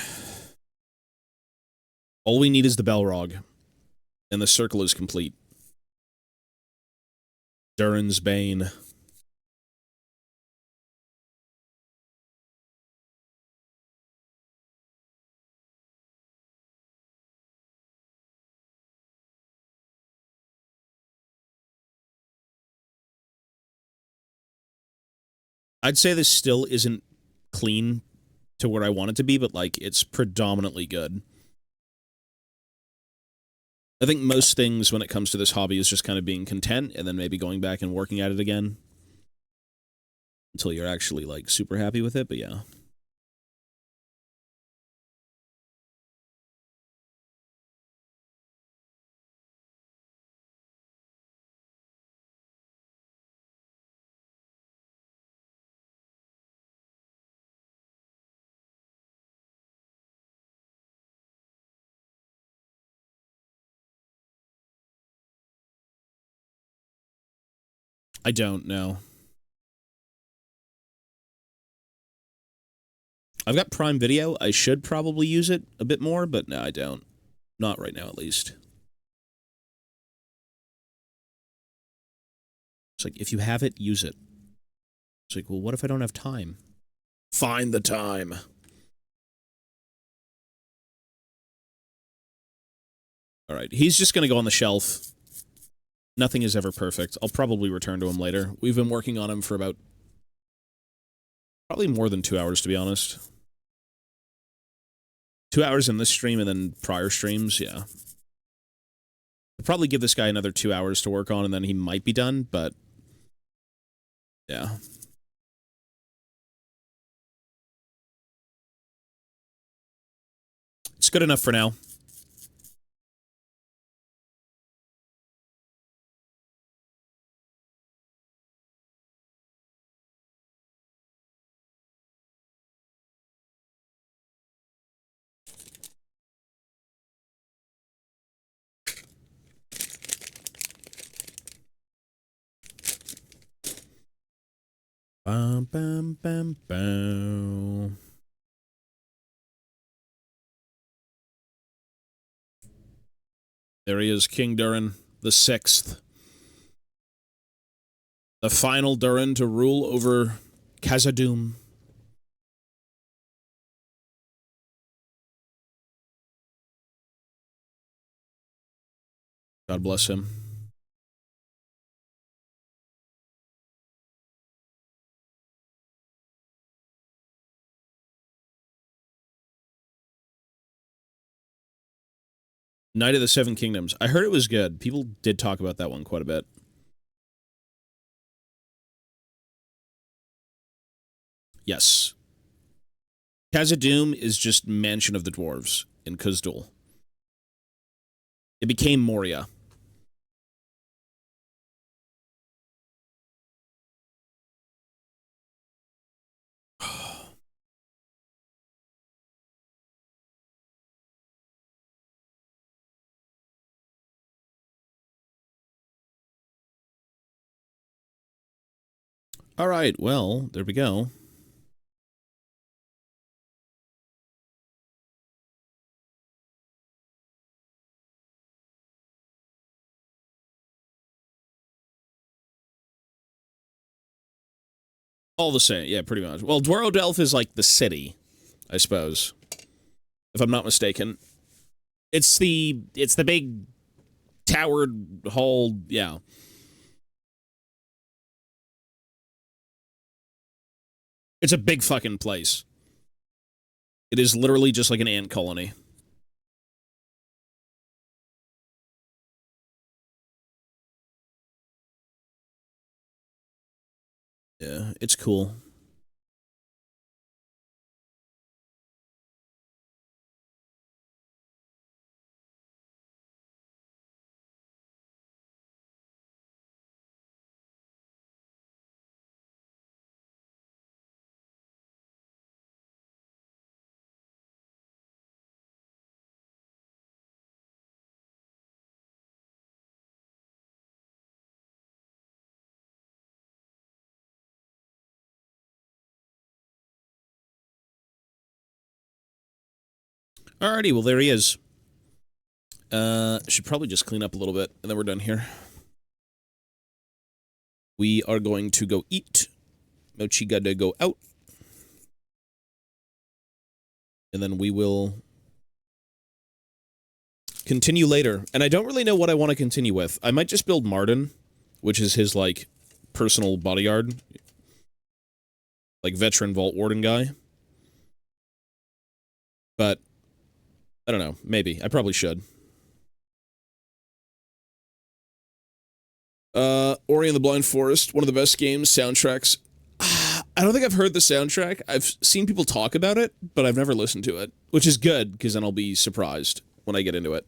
Speaker 1: All we need is the Balrog, and the circle is complete. Durin's Bane. I'd say this still isn't clean to where I want it to be, but, like, it's predominantly good. I think most things when it comes to this hobby is just kind of being content and then maybe going back and working at it again until you're actually, like, super happy with it, but yeah. I don't know. I've got Prime Video. I should probably use it a bit more, but no, I don't. Not right now, at least. It's like, if you have it, use it. It's like, well, what if I don't have time? Find the time. All right, he's just going to go on the shelf. Nothing is ever perfect. I'll probably return to him later. We've been working on him for about... probably more than 2 hours, to be honest. 2 hours in this stream and then prior streams, yeah. I'll probably give this guy another 2 hours to work on and then he might be done, but... yeah. It's good enough for now. Bam, bam, bam, bam. There he is, King Durin, the 6th. The final Durin to rule over Khazad-dûm. God bless him. Knight of the Seven Kingdoms. I heard it was good. People did talk about that one quite a bit. Yes. Khazad-dûm is just Mansion of the Dwarves in Khazad-dûm. It became Moria. All right, well, there we go. All the same, yeah, pretty much. Well, Dwaro is like the city, I suppose, if I'm not mistaken. It's the big towered hall, yeah. It's a big fucking place. It is literally just like an ant colony. Yeah, it's cool. Alrighty, well, there he is. Should probably just clean up a little bit, and then we're done here. We are going to go eat. Mochi got to go out. And then we will continue later. And I don't really know what I want to continue with. I might just build Martin, which is his, like, personal bodyguard. Like, veteran Vault Warden guy. But, I don't know. Maybe. I probably should. Ori and the Blind Forest, one of the best games, soundtracks. I don't think I've heard the soundtrack. I've seen people talk about it, but I've never listened to it. Which is good, because then I'll be surprised when I get into it.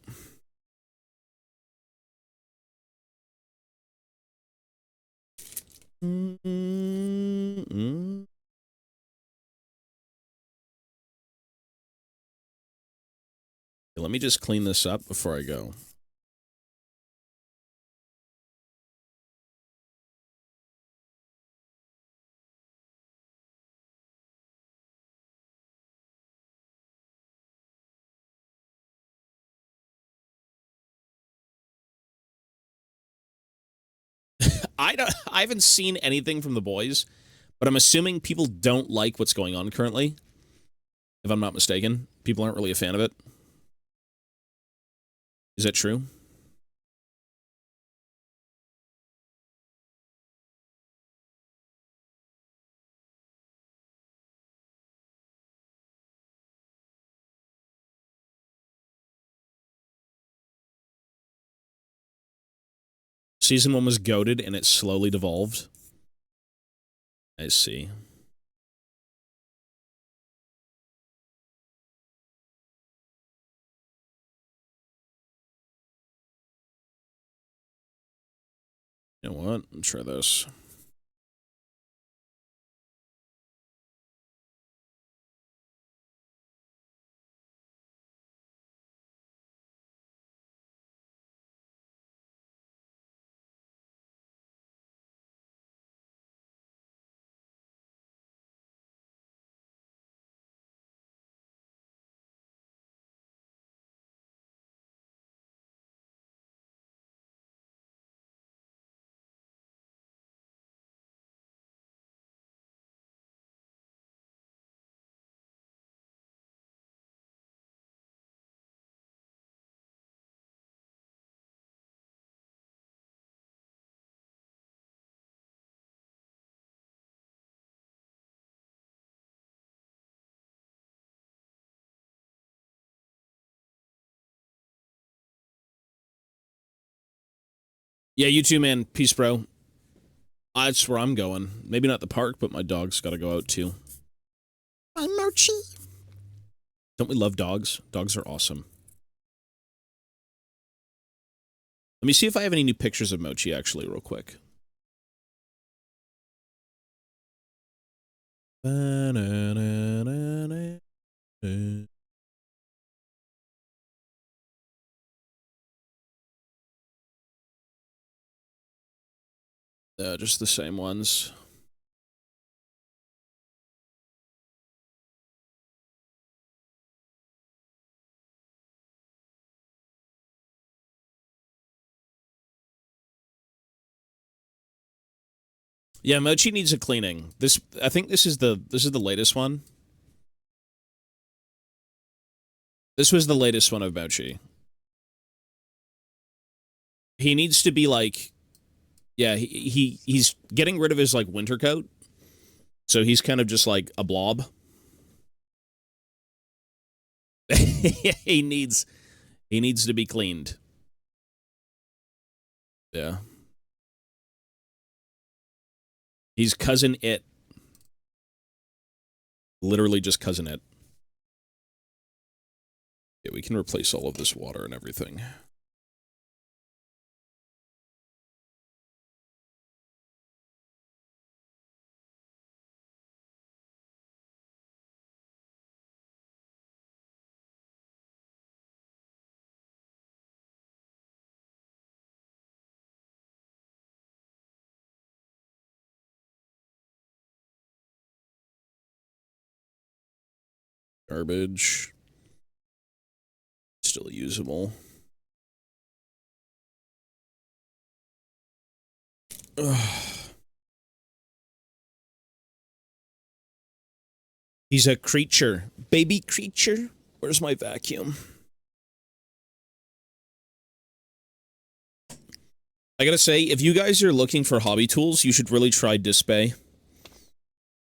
Speaker 1: Let me just clean this up before I go. I haven't seen anything from the boys, but I'm assuming people don't like what's going on currently. If I'm not mistaken, people aren't really a fan of it. Is that true? Season 1 was goated and it slowly devolved. I see. You know what? Let's try this. Yeah, you too, man. Peace, bro. That's where I'm going. Maybe not the park, but my dog's got to go out too. Hi, Mochi. Don't we love dogs? Dogs are awesome. Let me see if I have any new pictures of Mochi, actually, real quick. Just the same ones. Yeah, Mochi needs a cleaning. I think this is the latest one. This was the latest one of Mochi. He needs to be like, yeah, he's getting rid of his like winter coat, so he's kind of just like a blob. he needs to be cleaned. Yeah. He's cousin it. Literally just cousin it. Yeah, we can replace all of this water and everything. Garbage. still usable. Ugh. He's a creature. Baby creature? Where's my vacuum? I gotta say, if you guys are looking for hobby tools, you should really try Display.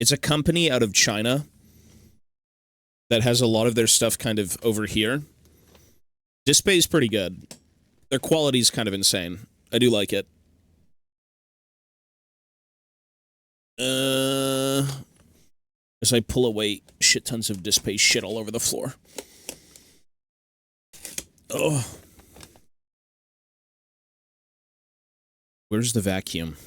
Speaker 1: It's a company out of China that has a lot of their stuff kind of over here. Display is pretty good. Their quality is kind of insane. I do like it. As I pull away shit tons of Display shit all over the floor. Oh. Where's the vacuum?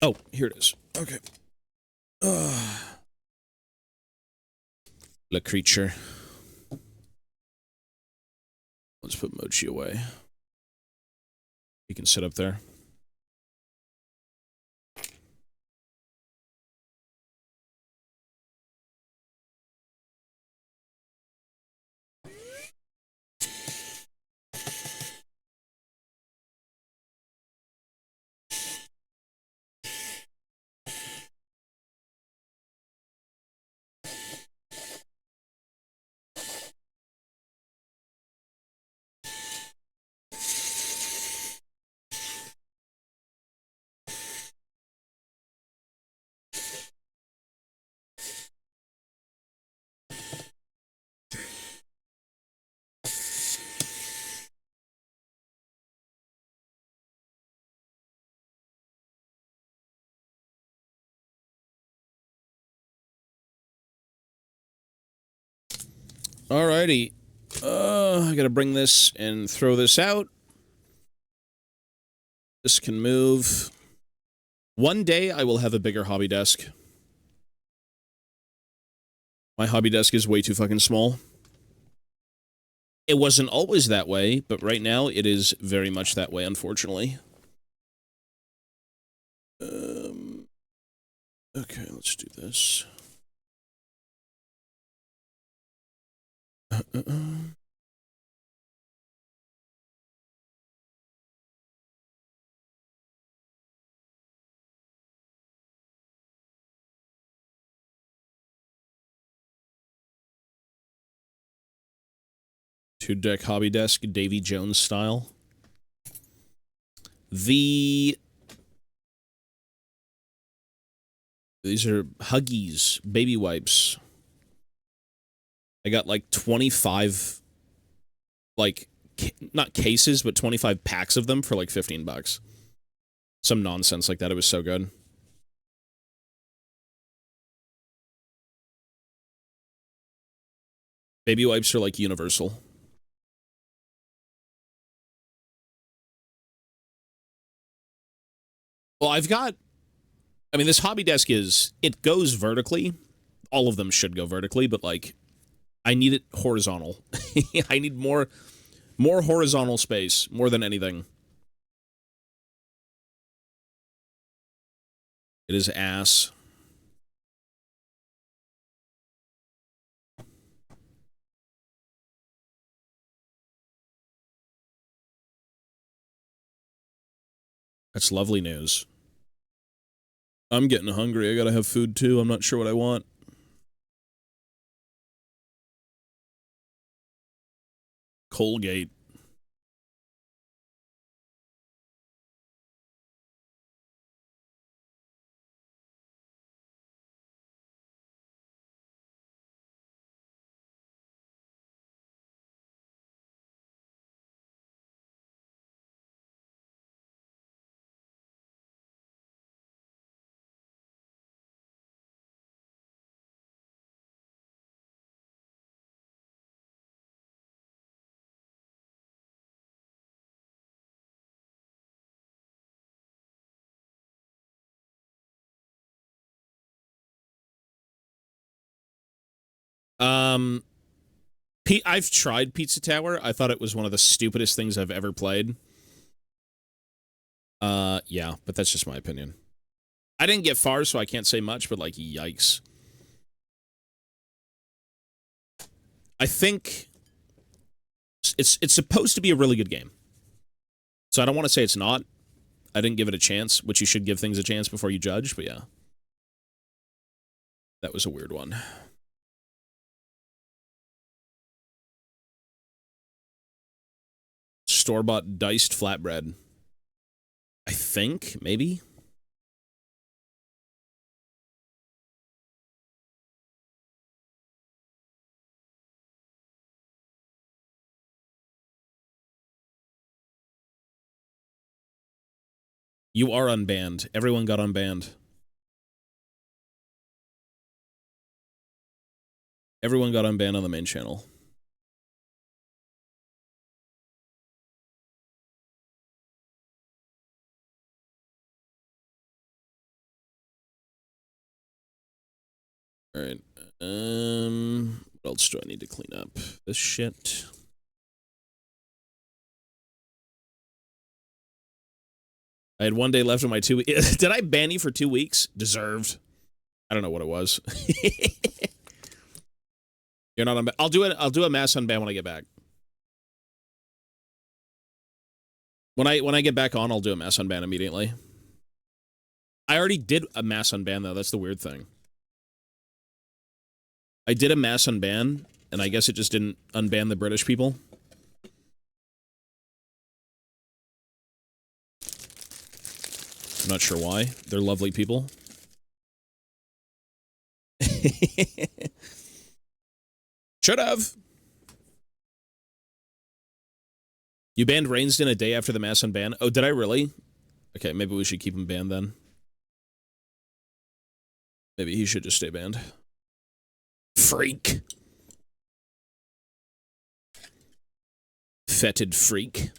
Speaker 1: Oh, here it is. Okay. La creature. Let's put Mochi away. You can sit up there. Alrighty. I gotta bring this and throw this out. This can move. One day I will have a bigger hobby desk. My hobby desk is way too fucking small. It wasn't always that way, but right now it is very much that way, unfortunately. Okay, let's do this. Two-deck hobby desk, Davy Jones style. These are Huggies baby wipes. I got like 25, like, not cases, but 25 packs of them for like 15 bucks. Some nonsense like that. It was so good. Baby wipes are like universal. Well, I mean, this hobby desk it goes vertically. All of them should go vertically, but like, I need it horizontal. I need more horizontal space, more than anything. It is ass. That's lovely news. I'm getting hungry. I gotta have food too. I'm not sure what I want. Colgate. I've tried Pizza Tower. I thought it was one of the stupidest things I've ever played. Yeah, but that's just my opinion. I didn't get far, so I can't say much, but, like, yikes. I think it's supposed to be a really good game. So I don't want to say it's not. I didn't give it a chance, which you should give things a chance before you judge, but yeah. That was a weird one. Store-bought diced flatbread. I think, maybe? You are unbanned. Everyone got unbanned. Everyone got unbanned on the main channel. Alright. What else do I need to clean up? This shit. I had 1 day left of my 2 weeks. Did I ban you for 2 weeks? Deserved. I don't know what it was. You're not on. I'll do a mass unban when I get back. When I get back on, I'll do a mass unban immediately. I already did a mass unban though. That's the weird thing. I did a mass unban, and I guess it just didn't unban the British people. I'm not sure why. They're lovely people. Should have. You banned Rainsden a day after the mass unban? Oh, did I really? Okay, maybe we should keep him banned then. Maybe he should just stay banned. Freak. Fetid freak.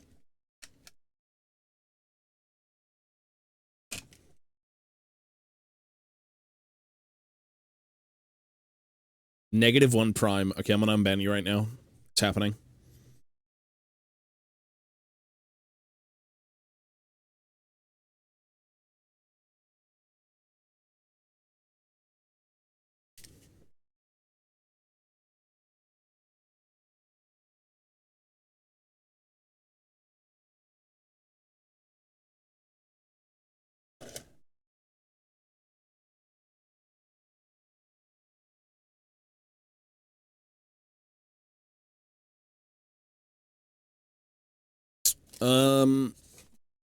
Speaker 1: -1 prime. Okay, I'm gonna unban you right now. It's happening.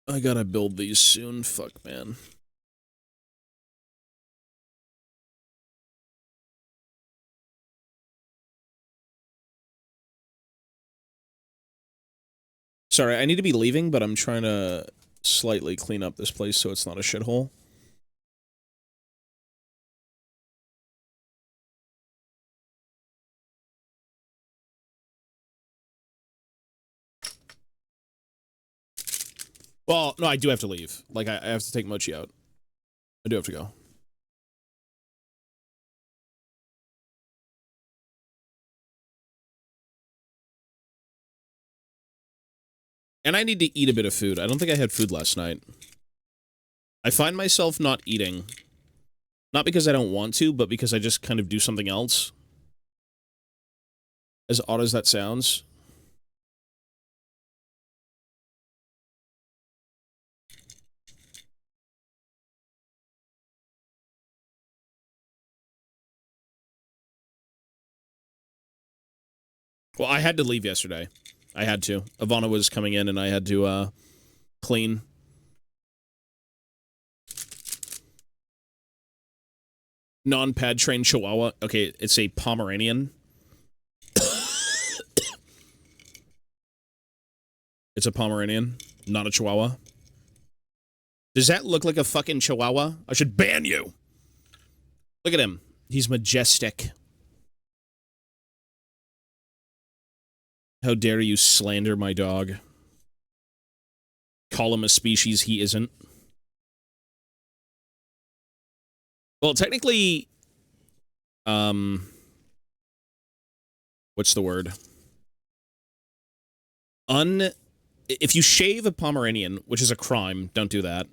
Speaker 1: I gotta build these soon. Fuck, man. Sorry, I need to be leaving, but I'm trying to slightly clean up this place so it's not a shithole. Well, no, I do have to leave. Like, I have to take Mochi out. I do have to go. And I need to eat a bit of food. I don't think I had food last night. I find myself not eating. Not because I don't want to, but because I just kind of do something else. As odd as that sounds. Well, I had to leave yesterday. I had to. Ivana was coming in and I had to, clean. Non-pad trained Chihuahua. Okay, it's a Pomeranian. It's a Pomeranian, not a Chihuahua. Does that look like a fucking Chihuahua? I should ban you. Look at him. He's majestic. How dare you slander my dog? Call him a species he isn't. Well, technically, what's the word? If you shave a Pomeranian, which is a crime, don't do that.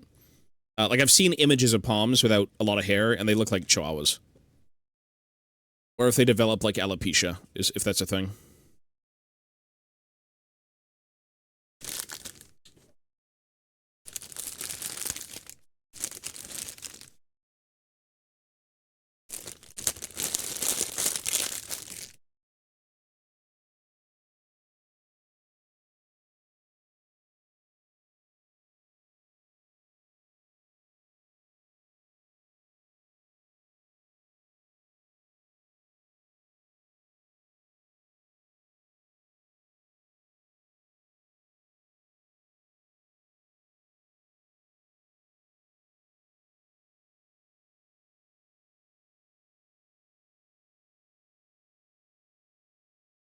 Speaker 1: Like, I've seen images of Poms without a lot of hair, and they look like Chihuahuas. Or if they develop, like, alopecia, if that's a thing.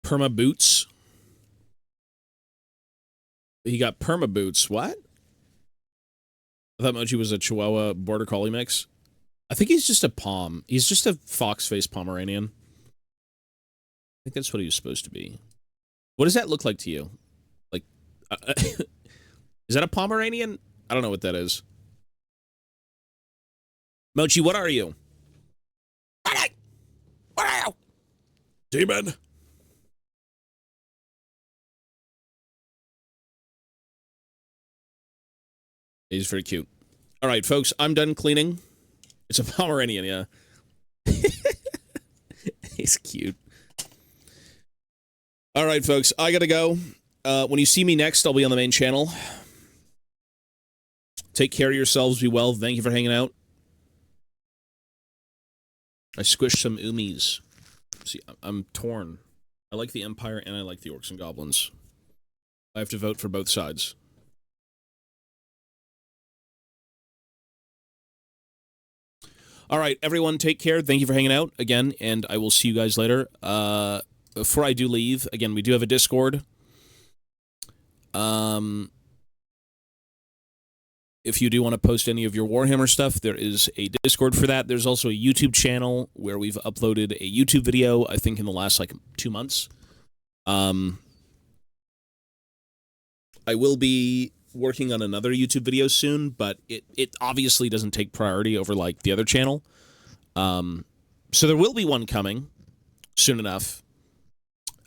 Speaker 1: Perma boots. He got perma boots. What? I thought Mochi was a Chihuahua Border Collie mix. I think he's just a Pom. He's just a fox-faced Pomeranian. I think that's what he was supposed to be. What does that look like to you? Like, is that a Pomeranian? I don't know what that is. Mochi, what are you? What are you? Demon. He's very cute. All right, folks, I'm done cleaning. It's a Pomeranian, yeah. He's cute. All right, folks, I gotta go. When you see me next, I'll be on the main channel. Take care of yourselves. Be well. Thank you for hanging out. I squished some Umis. See, I'm torn. I like the Empire and I like the Orcs and Goblins. I have to vote for both sides. All right, everyone, take care. Thank you for hanging out again, and I will see you guys later. Before I do leave, again, we do have a Discord. If you do want to post any of your Warhammer stuff, there is a Discord for that. There's also a YouTube channel where we've uploaded a YouTube video, I think, in the last, 2 months. I will be working on another YouTube video soon, but it obviously doesn't take priority over, the other channel. So there will be one coming soon enough.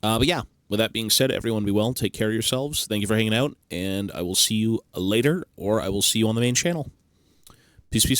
Speaker 1: But yeah, with that being said, everyone be well. Take care of yourselves. Thank you for hanging out, and I will see you later, or I will see you on the main channel. Peace, peace, folks.